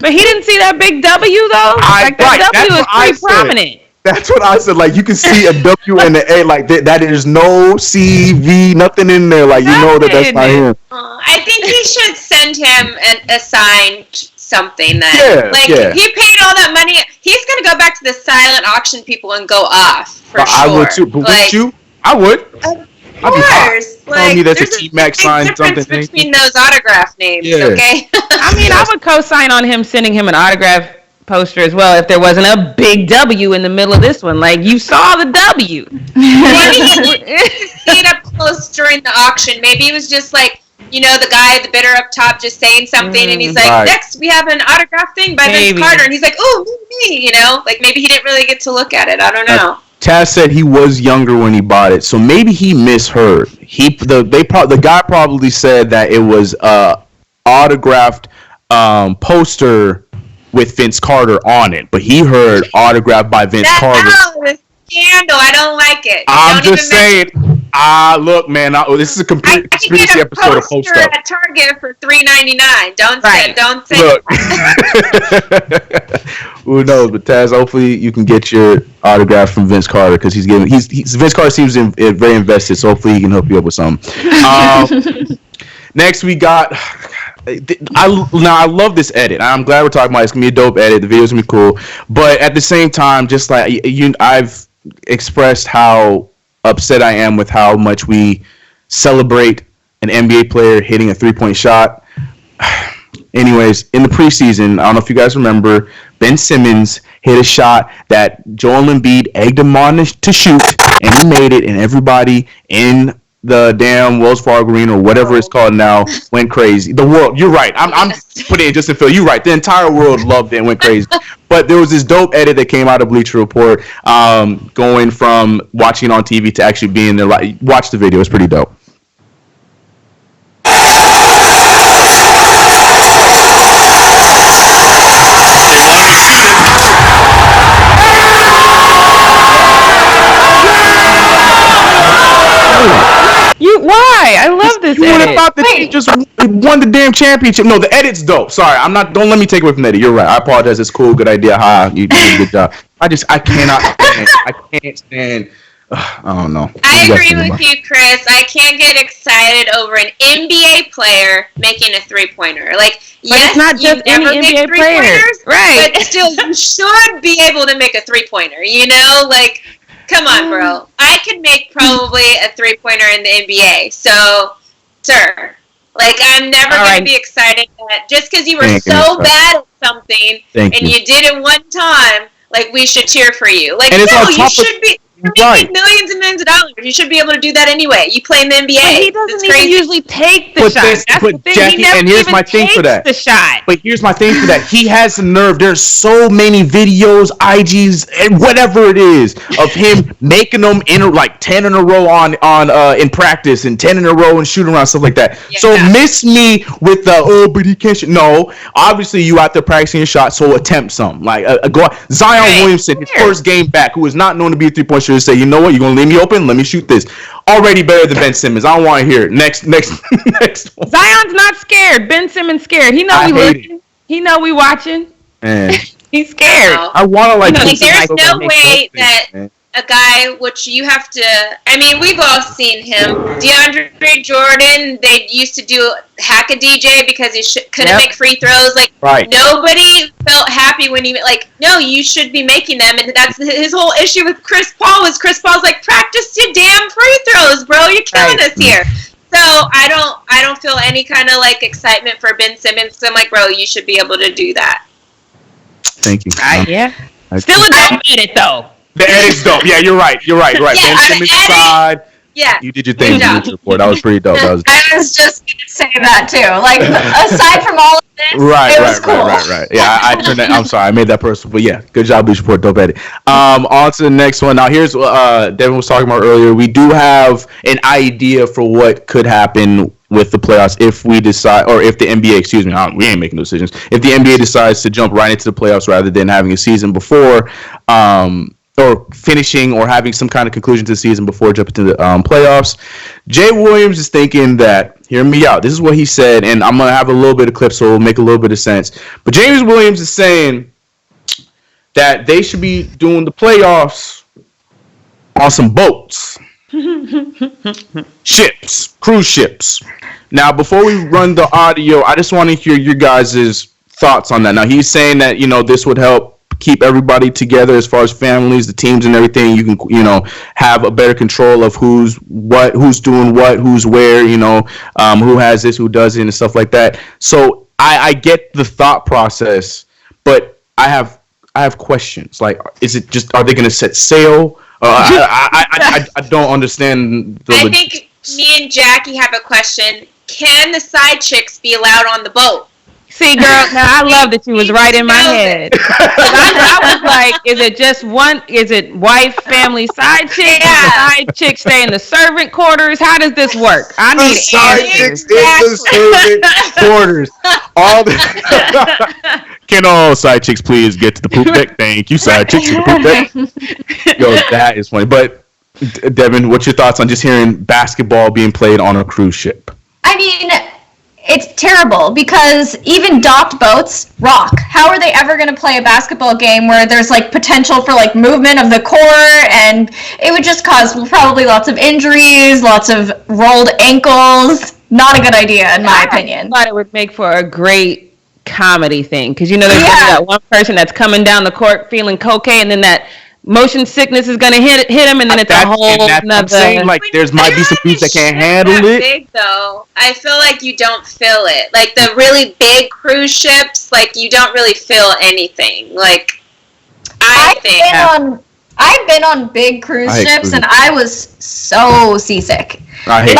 But he didn't see that big W, though? That W is pretty prominent. That's what I said. Like, you can see a W and an A. Like, that is no CV, nothing in there. Like, you know that's not him. I think he should send him a signed something then. Yeah. He paid all that money. He's going to go back to the silent auction people and go off, for sure. I would, too. But wouldn't you? I would. Of course. Tell me that's a T-Max sign, something. Between those autograph names, okay? I mean, I would co-sign on him sending him an autograph poster as well if there wasn't a big W in the middle of this one. Like, you saw the W. Maybe he didn't see it up close during the auction. Maybe it was just like, the guy, the bidder up top, just saying something, and he's like, "Next, we have an autograph thing by Vince Carter," and he's like, "Oh, me," Like, maybe he didn't really get to look at it. I don't know. Taz said he was younger when he bought it, so maybe he misheard. The guy probably said that it was autographed poster with Vince Carter on it, but he heard autographed by Vince Carter. No, the scandal. I don't like it. I'm just saying. Look, man. This is a I can conspiracy get a episode of Post poster Up. at Target for $3.99. Don't say. Look. Who knows? But Taz, hopefully you can get your autograph from Vince Carter because Vince Carter seems very invested. So hopefully he can help you up with something. Next we got. I love this edit. I'm glad we're talking about it. It's gonna be a dope edit. The video's gonna be cool. But at the same time, just like I've expressed how upset I am with how much we celebrate an NBA player hitting a 3-point shot. Anyways, in the preseason, I don't know if you guys remember, Ben Simmons hit a shot that Joel Embiid egged him on to shoot, and he made it, and everybody in the damn Wells Fargo Arena or whatever it's called now went crazy. The world, you're right. I'm putting it just to feel. You're right. The entire world loved it and went crazy. But there was this dope edit that came out of Bleacher Report, going from watching on TV to actually being there. Watch the video. It's pretty dope. Why? I love this edit. About the team just won the damn championship. No, the edit's dope. Sorry, I'm not. Don't let me take away from the edit. You're right. I apologize. It's cool. Good idea. You did a good job. I cannot stand. I can't stand. I don't know. I agree with you, Chris. I can't get excited over an NBA player making a 3-pointer. Like, yes, it's not just any NBA player, right? But still, you should be able to make a 3-pointer. You know, like. Come on, bro. I could make probably a 3-pointer in the NBA. So, sir, like, I'm never going to be excited that just because you were so bad at something and you did it one time, like, we should cheer for you. Like, no, you should be. You're making millions and millions of dollars. You should be able to do that anyway. You play in the NBA. But he doesn't even usually take the shot. That's the thing. Jackie, he never and here's my thing for that. The shot. But here's my thing for that. He has the nerve. There's so many videos, IGs, and whatever it is of him making them like 10 in a row on in practice and 10 in a row and shooting around, stuff like that. Yeah. So miss me with the but he can't shoot. No, obviously you out there practicing your shot, so attempt some. Like Zion Williamson, his first game back, who is not known to be a 3-point shooter, say, you know what, you're gonna leave me open, let me shoot this. Already better than Ben Simmons. I don't want to hear it. Next one. Zion's not scared. Ben Simmons scared. He know we looking. He know we watching. Man. He's scared. I want to there's no way that a guy, which you have to, I mean, we've all seen him. DeAndre Jordan, they used to do hack a DJ because he couldn't make free throws. Like, nobody felt happy when he, like, no, you should be making them. And that's his whole issue with Chris Paul was Chris Paul's like, practice your damn free throws, bro. You're killing us here. So I don't feel any kind of, like, excitement for Ben Simmons. So I'm like, bro, you should be able to do that. Thank you. Still a dope edit, though. The edit's dope. Yeah, you're right. Yeah, Ben Simmons' side. Yeah. You did your thing. That was pretty dope. I was just going to say that, too. Like, aside from all of this, it was cool. Right. Yeah, I turned that. I'm sorry. I made that personal. But, yeah, good job, Bleacher Report. Dope edit. On to the next one. Now, here's what Devin was talking about earlier. We do have an idea for what could happen with the playoffs if we decide, or if the NBA, we ain't making no decisions. If the NBA decides to jump right into the playoffs rather than having a season before, or finishing or having some kind of conclusion to the season before jumping to the playoffs. Jay Williams is thinking that, hear me out, this is what he said, and I'm going to have a little bit of clip so it'll make a little bit of sense. But James Williams is saying that they should be doing the playoffs on some boats. Ships, cruise ships. Now, before we run the audio, I just want to hear your guys' thoughts on that. Now, he's saying that, this would help keep everybody together as far as families, the teams and everything. You can, have a better control of who's doing what, who's where, who has this, who doesn't, and stuff like that. So I get the thought process, but I have questions. Like, is it just, are they going to set sail? I don't understand. I think me and Jackie have a question. Can the side chicks be allowed on the boat? See, girl, now I love that you was right in my head. I was like, is it just one? Is it wife, family, side chick? Yeah. Side chick stay in the servant quarters? How does this work? I need side chicks in the servant quarters. Can all side chicks please get to the poop deck? Thank you, side chicks to the poop deck. Yo, that is funny. But Devin, what's your thoughts on just hearing basketball being played on a cruise ship? I mean, it's terrible because even docked boats rock. How are they ever going to play a basketball game where there's like potential for like movement of the core, and it would just cause probably lots of injuries, lots of rolled ankles. Not a good idea, in my opinion. I thought it would make for a great comedy thing because there's gonna be that one person that's coming down the court feeling cocaine, and then that motion sickness is gonna hit him, and then it's a whole nother. Saying, like, there's might be some dudes that can't handle it. Big though, I feel like you don't feel it. Like the really big cruise ships, like you don't really feel anything. Like I've been on big cruise ships, and I was so seasick. I hate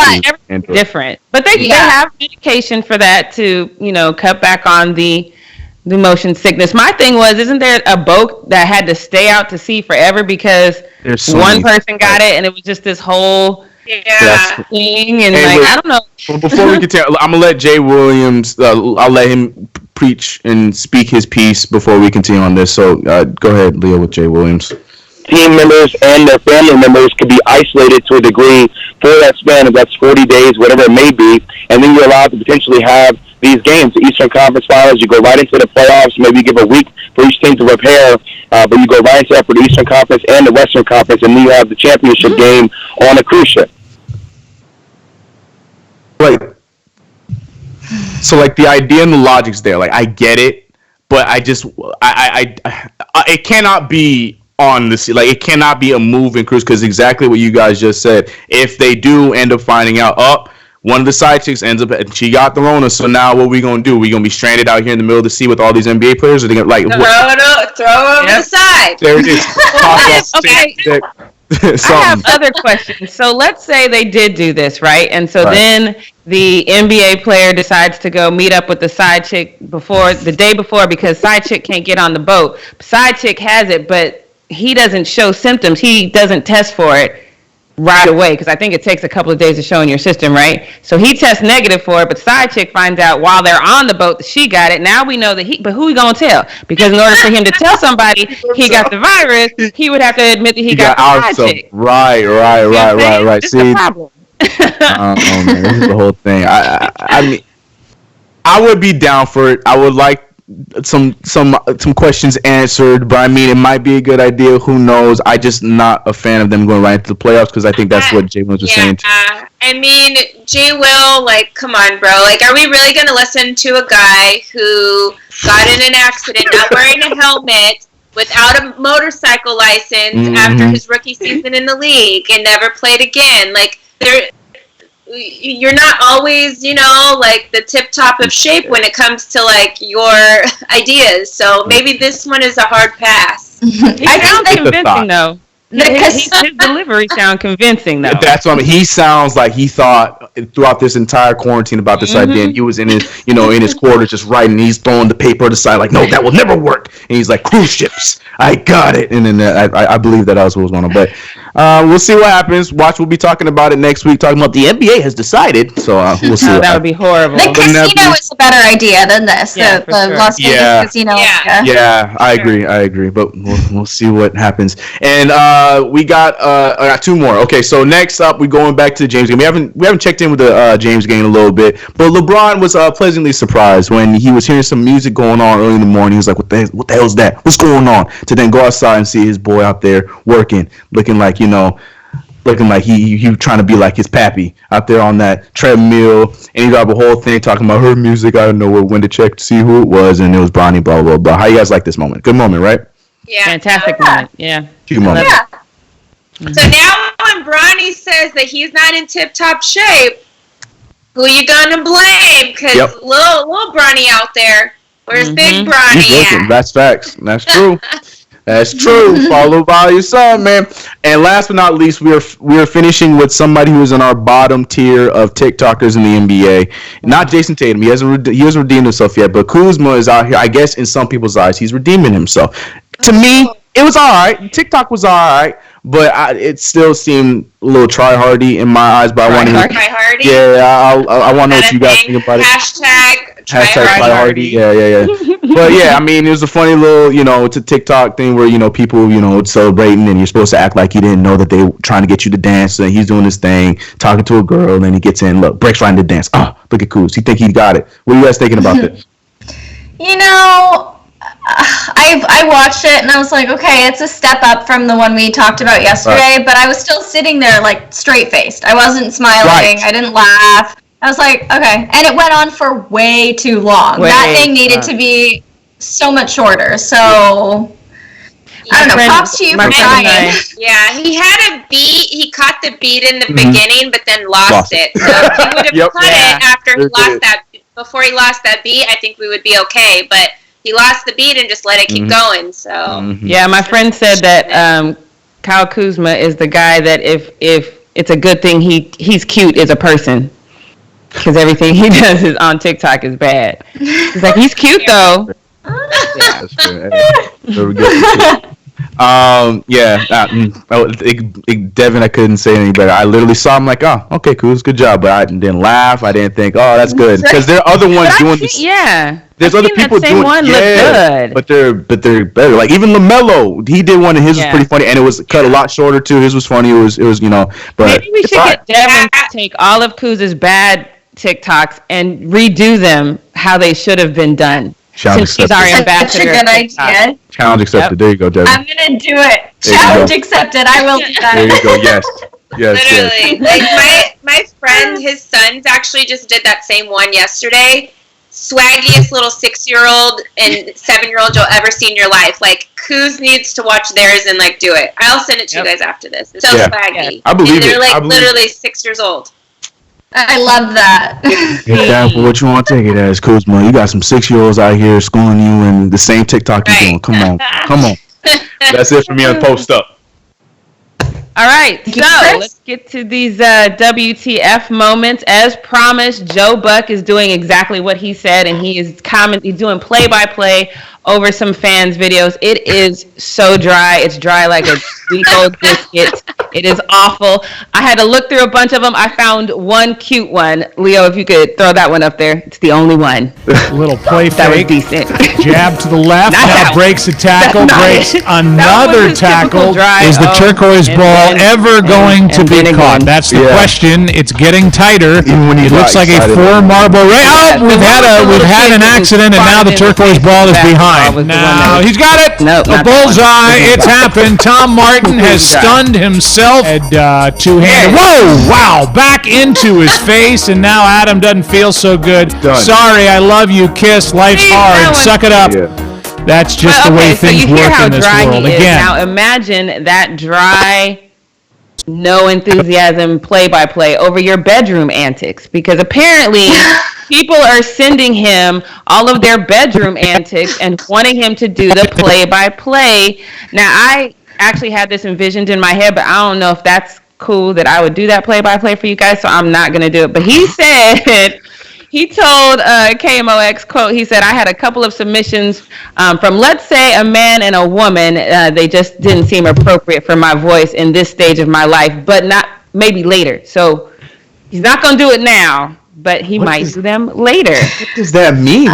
it's different, but they have medication for that to cut back on the motion sickness. My thing was, isn't there a boat that had to stay out to sea forever because one person got it, and it was just this whole thing, and I don't know. Well, before we continue, I'm gonna let Jay Williams. I'll let him preach and speak his piece before we continue on this. So go ahead, Leo, with Jay Williams. Team members and their family members could be isolated to a degree for that span of that's 40 days, whatever it may be, and then you're allowed to potentially have these games, the Eastern Conference Finals. You go right into the playoffs. Maybe you give a week for each team to prepare, but you go right into that for the Eastern Conference and the Western Conference, and then you have the championship game on a cruise ship. Right. So, like, the idea and the logic's there. Like, I get it, but it cannot be on this. Like, it cannot be a moving cruise because exactly what you guys just said. If they do end up finding out, one of the side chicks ends up, she got the Rona, so now what are we going to do? We going to be stranded out here in the middle of the sea with all these NBA players? Or are they going to, like, throw over the side. There it is. Okay. I have other questions. So let's say they did do this, right? And so then the NBA player decides to go meet up with the side chick the day before because side chick can't get on the boat. Side chick has it, but he doesn't show symptoms. He doesn't test for it right away because I think it takes a couple of days to show in your system, right? So he tests negative for it, but side chick finds out while they're on the boat that she got it. Now we know that but who we gonna tell? Because in order for him to tell somebody he got the virus, he would have to admit that he got the side chick. Right. This See, is the problem. Oh man, this is the whole thing. I mean, I would be down for it. I would like some questions answered, but I mean, it might be a good idea. Who knows? I just not a fan of them going right into the playoffs because I think that's what Jay Williams was saying too. I mean, Jay Will, like, come on, bro. Like, are we really gonna listen to a guy who got in an accident, not wearing a helmet, without a motorcycle license after his rookie season in the league and never played again? Like, you're not always, like the tip top of shape when it comes to like your ideas. So maybe this one is a hard pass. I sounds convincing though. His delivery sound convincing though. That's what I mean. He sounds like he thought throughout this entire quarantine about this idea, and he was in his, in his quarters just writing. He's throwing the paper to the side like, no, that will never work. And he's like, cruise ships, I got it. And then I believe that was what was going on. But we'll see what happens. We'll be talking about it next week. Talking about the NBA has decided. So we'll see. That would be horrible. The casino is a better idea than this. Yeah, the Las Vegas casino. Yeah, I agree. But we'll see what happens. And we got two more. Okay, so next up, we're going back to the James game. We haven't checked in with the James game a little bit, but LeBron was pleasantly surprised when he was hearing some music going on early in the morning. He was like, "What the hell is that? What's going on?" To then go outside and see his boy out there working, looking like he trying to be like his pappy out there on that treadmill, and he got the whole thing talking about her music. I don't know when to check to see who it was, and it was Bronny. Blah blah blah. How you guys like this moment? Good moment, right? Yeah, fantastic moment. Yeah, cute moment. Yeah. So now when Bronny says that he's not in tip-top shape, who you gonna blame? Because little Bronny out there, where's Big Bronny at? That's facts. That's true. That's true. Followed by your son, man. And last but not least, we are finishing with somebody who is in our bottom tier of TikTokers in the NBA. Not Jason Tatum. He hasn't redeemed himself yet, but Kuzma is out here. I guess in some people's eyes, he's redeeming himself. To me, it was all right. TikTok was all right, but it still seemed a little try-hardy in my eyes. But I want to try-hardy? Yeah, I want to know what you guys think about it. Hashtag try-hardy. Yeah. But yeah, I mean, it was a funny little, it's a TikTok thing where, people, celebrating, and you're supposed to act like you didn't know that they were trying to get you to dance. And he's doing this thing, talking to a girl, and then he gets in, look, breaks right into dance. Oh, look at Kuz. He think he got it. What are you guys thinking about this? I watched it and I was like, okay, it's a step up from the one we talked about yesterday, right. But I was still sitting there like straight faced. I wasn't smiling. Right. I didn't laugh. I was like, okay. And it went on for way too long. That thing needed to be so much shorter. So I don't know. Props to you for trying. Yeah, he had a beat. He caught the beat in the beginning, but then lost it. So if he would have cut it after he lost that. Before he lost that beat, I think we would be okay. But he lost the beat and just let it keep going. So yeah, my friend said that Kyle Kuzma is the guy that if it's a good thing he's cute as a person, because everything he does is on TikTok is bad. He's like, he's cute though. Yeah, that's fair. Very good. Devin, I couldn't say any better. I literally saw him like, oh, okay, cool, good job, but I didn't laugh. I didn't think, oh, that's good, because there are other ones doing this. Yeah, there's other people doing good. but they're better. Like even LaMelo, he did one, and his was pretty funny, and it was cut a lot shorter too. His was funny. It was But maybe we should get Devin to take all of Kuz's bad TikToks and redo them how they should have been done. Since she's our ambassador. That's a good idea. Challenge accepted. Yep. There you go, Devin. I'm gonna do it. Challenge accepted. I will do that. There you go. Yes. Literally, like my friend, his sons actually just did that same one yesterday. Swaggiest little 6-year-old and 7-year-old you'll ever see in your life. Like, Kuz needs to watch theirs and like do it. I'll send it to you guys after this. It's so swaggy. I believe they're like literally 6 years old. I love that. Get that for what you want to take it as, Kuzma. You got some 6-year-olds out here schooling you in the same TikTok you're doing. Come on. That's it for me on Post Up. All right, so let's get to these WTF moments. As promised, Joe Buck is doing exactly what he said, and he's doing play-by-play over some fans' videos. It is so dry. It's dry like a week-old biscuit. It is awful. I had to look through a bunch of them. I found one cute one. Leo, if you could throw that one up there. It's the only one. Little play that fake. was decent. Jab to the left. Now breaks a tackle. Breaks another tackle. Is the turquoise ball ever going to be caught? That's the question. It's getting tighter. It looks like a 4-marble race. Oh, we've had an accident, and now the turquoise ball is behind. Now he's got it. The bullseye. It's happened. Tom Martin has stunned himself. Two-handed. Whoa! Wow! Back into his face, and now Adam doesn't feel so good. Sorry, I love you. Kiss. Life's hard. Suck it up. That's just the way things work in this world. Again. Now imagine that dry, no enthusiasm play-by-play over your bedroom antics, because apparently people are sending him all of their bedroom antics and wanting him to do the play-by-play. Now, I actually had this envisioned in my head, but I don't know if that's cool that I would do that play-by-play for you guys, so I'm not going to do it. But he said, he told KMOX, quote, he said, I had a couple of submissions from, let's say, a man and a woman. They just didn't seem appropriate for my voice in this stage of my life, but not maybe later. So he's not going to do it now, but he might do them later. What does that mean?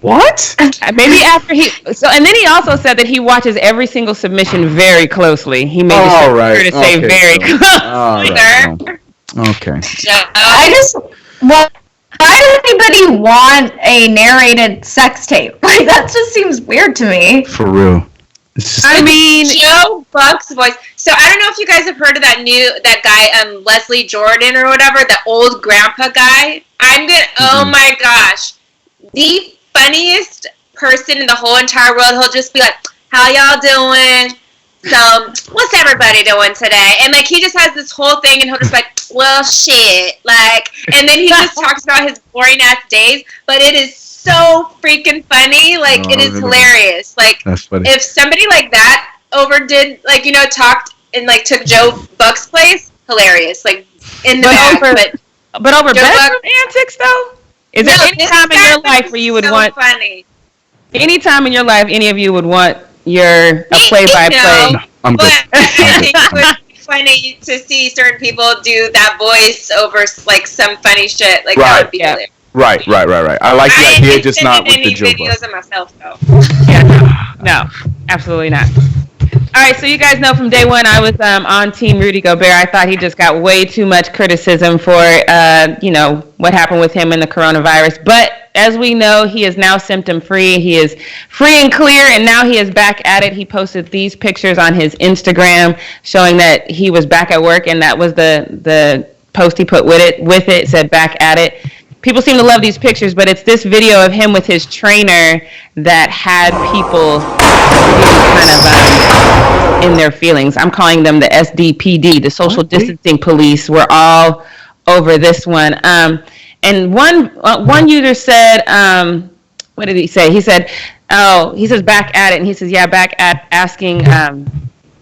What? Maybe after and then he also said that he watches every single submission very closely. He made sure to say very closely. Okay. Why does anybody want a narrated sex tape? Like, that just seems weird to me. For real. I mean, Joe Buck's voice. So I don't know if you guys have heard of that guy, Leslie Jordan or whatever, the old grandpa guy. Oh my gosh. The funniest person in the whole entire world. He'll just be like, how y'all doing? So, what's everybody doing today? And, like, he just has this whole thing, and he'll just be like, well, shit. Like, and then he just talks about his boring-ass days, but it is so freaking funny. Like, it is hilarious. Like, if somebody like that overdid, like, talked and, like, took Joe Buck's place, hilarious. Like, in the back. But over bedroom antics, though? Is there any time in your life where you would want... Funny. Any time in your life any of you would want a play-by-play? I'm good. I think it would be funny to see certain people do that voice over, like, some funny shit. Like, that would be hilarious. Right. I like the idea, just not with the Joe videos of myself, though. Yeah, no, absolutely not. All right, so you guys know from day one I was on Team Rudy Gobert. I thought he just got way too much criticism for, what happened with him and the coronavirus. But as we know, he is now symptom-free. He is free and clear, and now he is back at it. He posted these pictures on his Instagram showing that he was back at work, and that was the post he put with it said back at it. People seem to love these pictures, but it's this video of him with his trainer that had people really kind of in their feelings. I'm calling them the SDPD, the social distancing police. We're all over this one. And one user said, what did he say? He said, he says back at it, and he says, yeah, back at asking.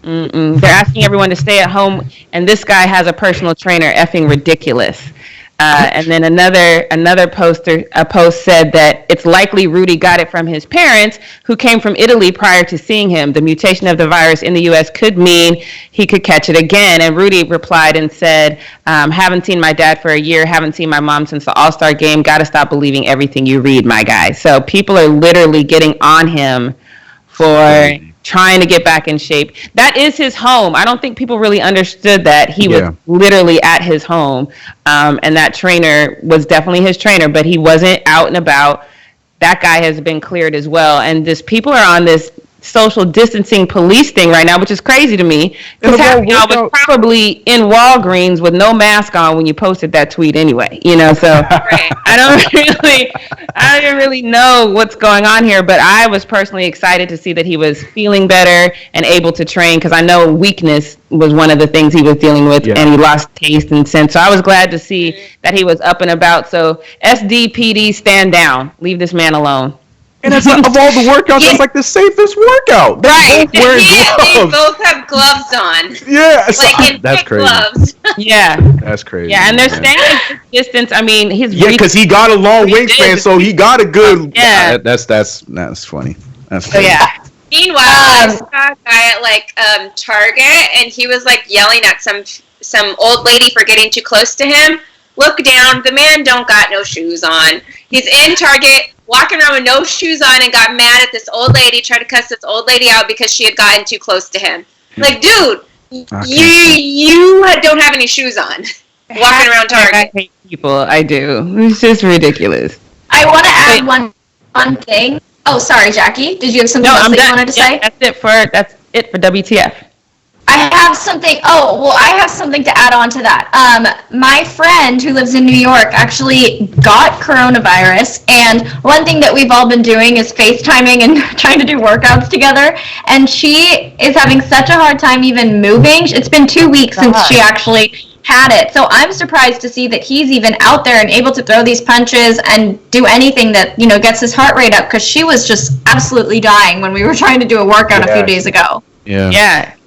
They're asking everyone to stay at home, and this guy has a personal trainer. Effing ridiculous. And then another post said that it's likely Rudy got it from his parents, who came from Italy prior to seeing him. The mutation of the virus in the U.S. could mean he could catch it again. And Rudy replied and said, haven't seen my dad for a year, haven't seen my mom since the All-Star game. Got to stop believing everything you read, my guy. So people are literally getting on him for trying to get back in shape. That is his home. I don't think people really understood that he was literally at his home, and that trainer was definitely his trainer, but he wasn't out and about. That guy has been cleared as well, and just people are on this social distancing police thing right now, which is crazy to me, because half of y'all was probably in Walgreens with no mask on when you posted that tweet anyway, so I don't really know what's going on here, but I was personally excited to see that he was feeling better and able to train, because I know weakness was one of the things he was dealing with, and he lost taste and sense, so I was glad to see that he was up and about. So SDPD, stand down, leave this man alone. And it's like, of all the workouts, it's like the safest workout. They're both wearing gloves. They both have gloves on. Yeah, like in that's crazy. Gloves. Yeah, that's crazy. Yeah, and they're staying at this distance. I mean, because he got a long wingspan, so he got a good. Yeah, that's funny. That's funny. So yeah. Meanwhile, I saw a guy at Target, and he was yelling at some old lady for getting too close to him. Look down. The man don't got no shoes on. He's in Target, walking around with no shoes on, and got mad at this old lady, tried to cuss this old lady out because she had gotten too close to him. Like, dude, you don't have any shoes on. Walking around Target. I hate people. I do. It's just ridiculous. I want to add one thing. Oh, sorry, Jackie. Did you have something else that you wanted to say? That's it for WTF. I have something. Oh, well, I have something to add on to that. My friend who lives in New York actually got coronavirus, and one thing that we've all been doing is FaceTiming and trying to do workouts together, and she is having such a hard time even moving. It's been 2 weeks since she actually had it, so I'm surprised to see that he's even out there and able to throw these punches and do anything that gets his heart rate up, because she was just absolutely dying when we were trying to do a workout a few days ago.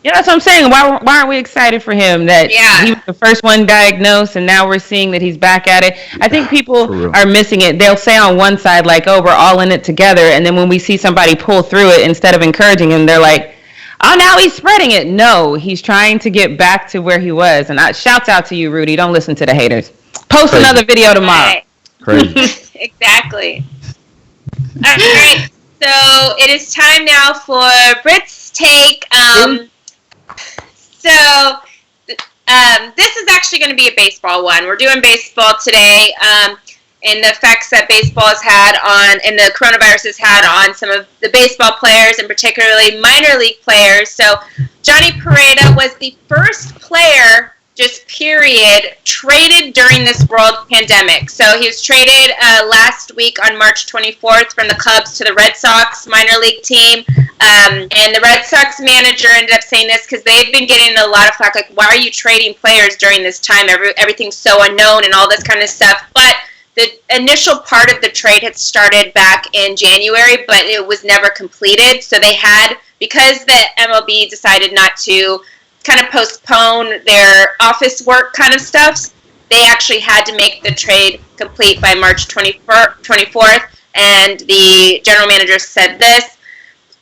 Yeah, that's what I'm saying. Why aren't we excited for him that he was the first one diagnosed, and now we're seeing that he's back at it? I think people are missing it. They'll say on one side, like, oh, we're all in it together, and then when we see somebody pull through it, instead of encouraging him, they're like, oh, now he's spreading it. No, he's trying to get back to where he was. And shouts out to you, Rudy. Don't listen to the haters. Post another video tomorrow. Right. Crazy. Exactly. All right. So it is time now for Britt's take. So this is actually going to be a baseball one. We're doing baseball today, and the effects that baseball has had and the coronavirus has had on some of the baseball players, and particularly minor league players. So Johnny Pereda was the first player, just period, traded during this world pandemic. So he was traded last week on March 24th from the Cubs to the Red Sox minor league team. And the Red Sox manager ended up saying this because they've been getting a lot of flack, like, why are you trading players during this time? Everything's so unknown and all this kind of stuff. But the initial part of the trade had started back in January, but it was never completed. So they had, because the MLB decided not to kind of postpone their office work kind of stuff, they actually had to make the trade complete by March 24th. And the general manager said this: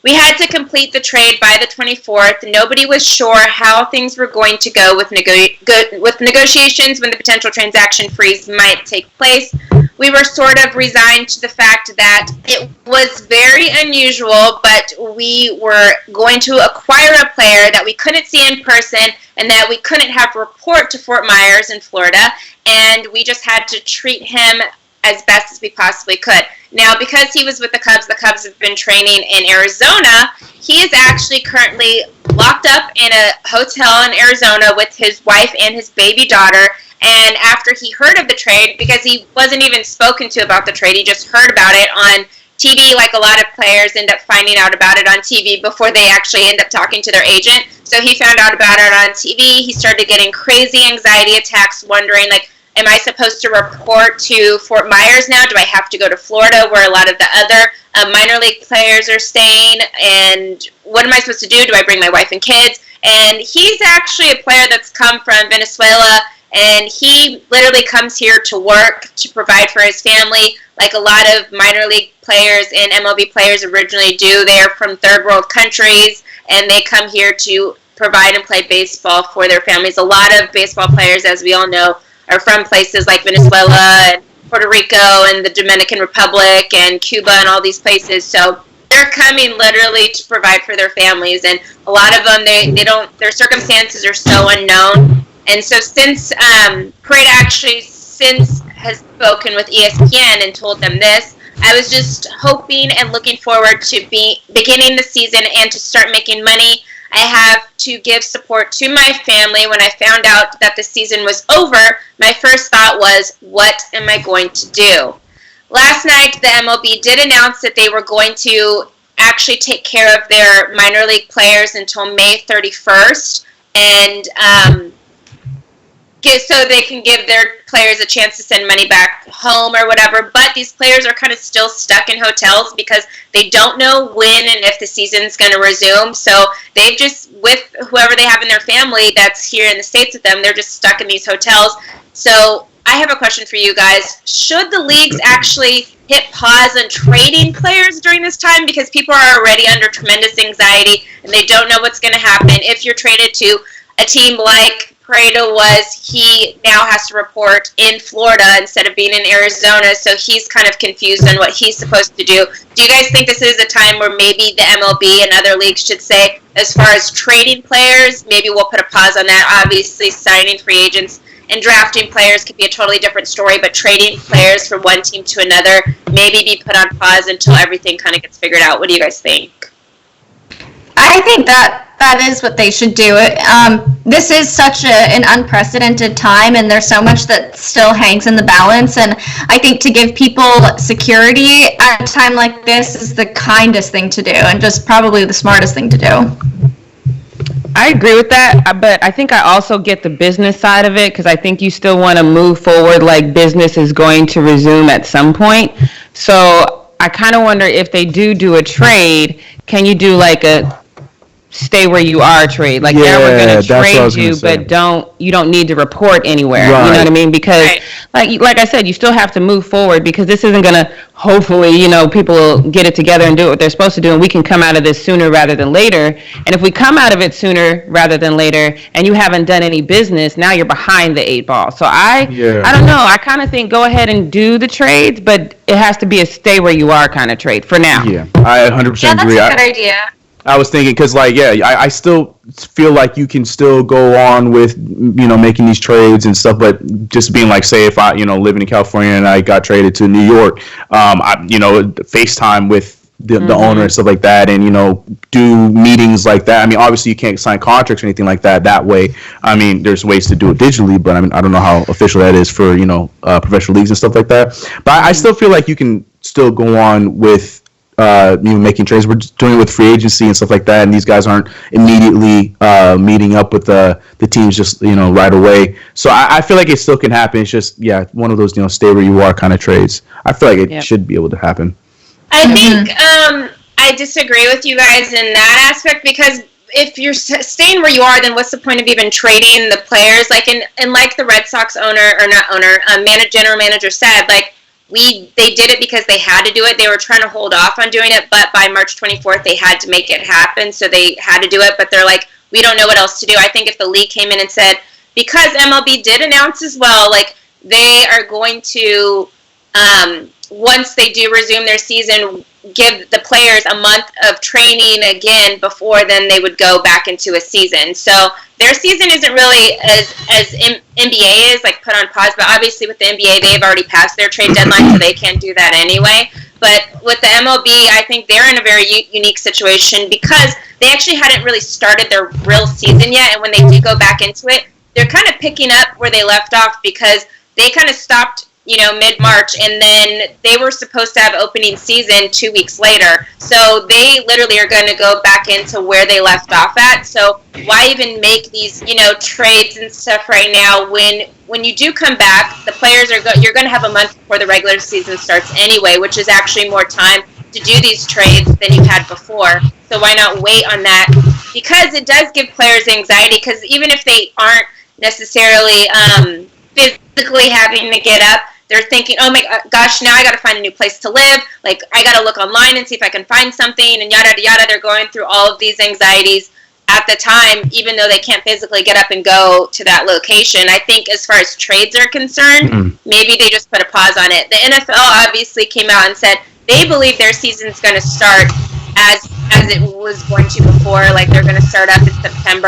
we had to complete the trade by the 24th. Nobody was sure how things were going to go with negotiations when the potential transaction freeze might take place. we were sort of resigned to the fact that it was very unusual, but we were going to acquire a player that we couldn't see in person and that we couldn't have report to Fort Myers in Florida, and we just had to treat him as best as we possibly could. Now, because he was with the Cubs have been training in Arizona. He is actually currently locked up in a hotel in Arizona with his wife and his baby daughter. And after he heard of the trade, because he wasn't even spoken to about the trade, he just heard about it on TV, like a lot of players end up finding out about it on TV before they actually end up talking to their agent. So he found out about it on TV. He started getting crazy anxiety attacks, wondering, like, am I supposed to report to Fort Myers now? Do I have to go to Florida where a lot of the other minor league players are staying? And what am I supposed to do? Do I bring my wife and kids? And he's actually a player that's come from Venezuela, and he literally comes here to work, to provide for his family, like a lot of minor league players and MLB players originally do. They're from third world countries, and they come here to provide and play baseball for their families. A lot of baseball players, as we all know, are from places like Venezuela and Puerto Rico and the Dominican Republic and Cuba and all these places. So they're coming literally to provide for their families, and a lot of them, they don't, their circumstances are so unknown. And so since Britt actually has spoken with ESPN and told them this, I was just hoping and looking forward to beginning the season and to start making money. I have to give support to my family. When I found out that the season was over, my first thought was, what am I going to do? Last night, the MLB did announce that they were going to actually take care of their minor league players until May 31st, and so they can give their players a chance to send money back home or whatever. But these players are kind of still stuck in hotels because they don't know when and if the season's going to resume. So they've just, with whoever they have in their family that's here in the States with them, they're just stuck in these hotels. So I have a question for you guys. Should the leagues actually hit pause on trading players during this time? Because people are already under tremendous anxiety and they don't know what's going to happen. If you're traded to a team like Pareto was, he now has to report in Florida instead of being in Arizona, so he's kind of confused on what he's supposed to do. Do you guys think this is a time where maybe the MLB and other leagues should say, as far as trading players, maybe we'll put a pause on that? Obviously, signing free agents and drafting players could be a totally different story, but trading players from one team to another maybe be put on pause until everything kind of gets figured out. What do you guys think? I think that is what they should do. This is such an unprecedented time, and there's so much that still hangs in the balance. And I think to give people security at a time like this is the kindest thing to do, and just probably the smartest thing to do. I agree with that, but I think I also get the business side of it, because I think you still want to move forward like business is going to resume at some point. So I kind of wonder, if they do a trade, can you do like a stay where you are trade? Like, yeah, we're going to trade you, but you don't need to report anywhere. Right. You know what I mean? Because like I said, you still have to move forward, because this isn't going to, hopefully, people will get it together and do what they're supposed to do, and we can come out of this sooner rather than later. And if we come out of it sooner rather than later and you haven't done any business, now you're behind the 8 ball. So I don't know. I kind of think go ahead and do the trades, but it has to be a stay where you are kind of trade for now. Yeah, I 100% agree. That's a good idea. I was thinking, because I still feel like you can still go on with making these trades and stuff, but just being like, say if I living in California and I got traded to New York, FaceTime with the owner and stuff like that, and do meetings like that. I mean, obviously you can't sign contracts or anything like that way. I mean, there's ways to do it digitally, but I mean, I don't know how official that is for professional leagues and stuff like that. But I still feel like you can still go on with making trades. We're just doing it with free agency and stuff like that, and these guys aren't immediately meeting up with the teams just right away. So I feel like it still can happen. It's just one of those stay where you are kind of trades. I feel like it should be able to happen. I think I disagree with you guys in that aspect, because if you're staying where you are, then what's the point of even trading the players? Like like the Red Sox general manager said, like, they did it because they had to do it. They were trying to hold off on doing it, but by March 24th, they had to make it happen, so they had to do it. But they're like, we don't know what else to do. I think if the league came in and said, because MLB did announce as well, like, they are going to once they do resume their season, give the players a month of training again before then they would go back into a season. So their season isn't really as NBA is, like, put on pause. But obviously with the NBA, they've already passed their trade deadline, so they can't do that anyway. But with the MLB, I think they're in a very unique situation because they actually hadn't really started their real season yet. And when they do go back into it, they're kind of picking up where they left off because they kind of stopped, mid-March, and then they were supposed to have opening season 2 weeks later. So they literally are going to go back into where they left off at. So why even make these, trades and stuff right now when you do come back, the players you're going to have a month before the regular season starts anyway, which is actually more time to do these trades than you had before. So why not wait on that? Because it does give players anxiety, because even if they aren't necessarily physically having to get up, they're thinking, oh my gosh, now I got to find a new place to live. Like, I got to look online and see if I can find something, and yada, yada. They're going through all of these anxieties at the time, even though they can't physically get up and go to that location. I think as far as trades are concerned, maybe they just put a pause on it. The NFL obviously came out and said they believe their season's going to start as it was going to before. Like, they're going to start up in September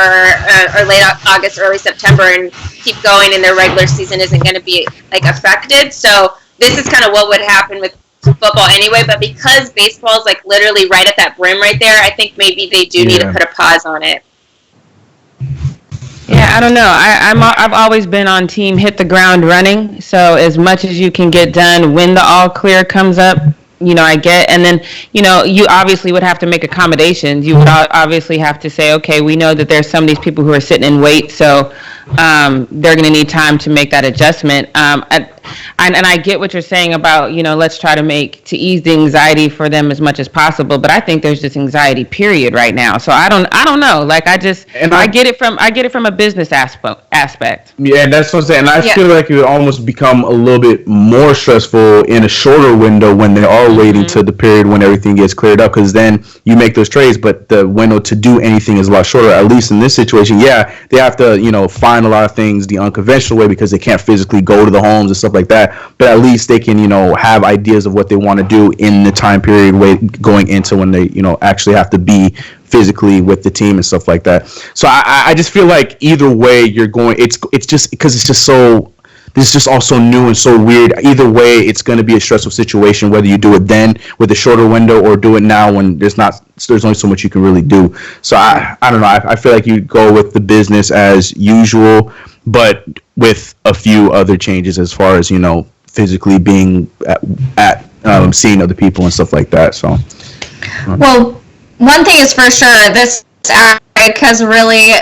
or late August, early September, and keep going, and their regular season isn't going to be, like, affected. So this is kind of what would happen with football anyway, but because baseball is, like, literally right at that brim right there, I think maybe they do need to put a pause on it. Yeah, I don't know. I've always been on team hit the ground running. So as much as you can get done when the all clear comes up, I get. And then, you obviously would have to make accommodations. You would obviously have to say, okay, we know that there's some of these people who are sitting in wait, so they're going to need time to make that adjustment. And I get what you're saying about, let's try to ease the anxiety for them as much as possible. But I think there's just anxiety, period, right now. So I don't know. Like, I get it from a business aspect. Yeah, that's what I'm saying. And I feel like it would almost become a little bit more stressful in a shorter window when they are waiting to the period when everything gets cleared up, because then you make those trades, but the window to do anything is a lot shorter. At least in this situation, they have to, find a lot of things the unconventional way because they can't physically go to the homes and stuff like that. But at least they can, have ideas of what they want to do in the time period going into when they, actually have to be physically with the team and stuff like that. So I just feel like either way you're going, it's just because it's just all so new and so weird. Either way, it's going to be a stressful situation, whether you do it then with a shorter window or do it now when there's only so much you can really do. So I don't know. I feel like you go with the business as usual, but with a few other changes as far as, physically being at seeing other people and stuff like that. So, well, one thing is for sure, this outbreak has really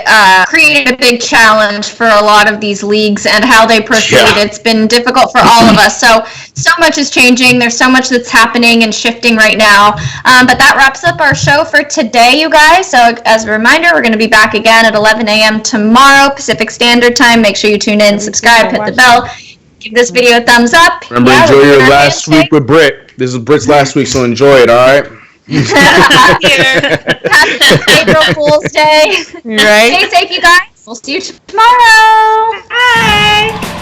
created a big challenge for a lot of these leagues and how they proceed. Yeah. It's been difficult for all of us. So much is changing. There's so much that's happening and shifting right now. But that wraps up our show for today, you guys. So as a reminder, we're going to be back again at 11 a.m. tomorrow, Pacific Standard Time. Make sure you tune in, subscribe, hit the bell. Give this video a thumbs up. Remember, enjoy your last week with Britt. This is Britt's last week, so enjoy it, all right? Happy April Fool's Day. Right. Stay safe, you guys. We'll see you tomorrow. Bye.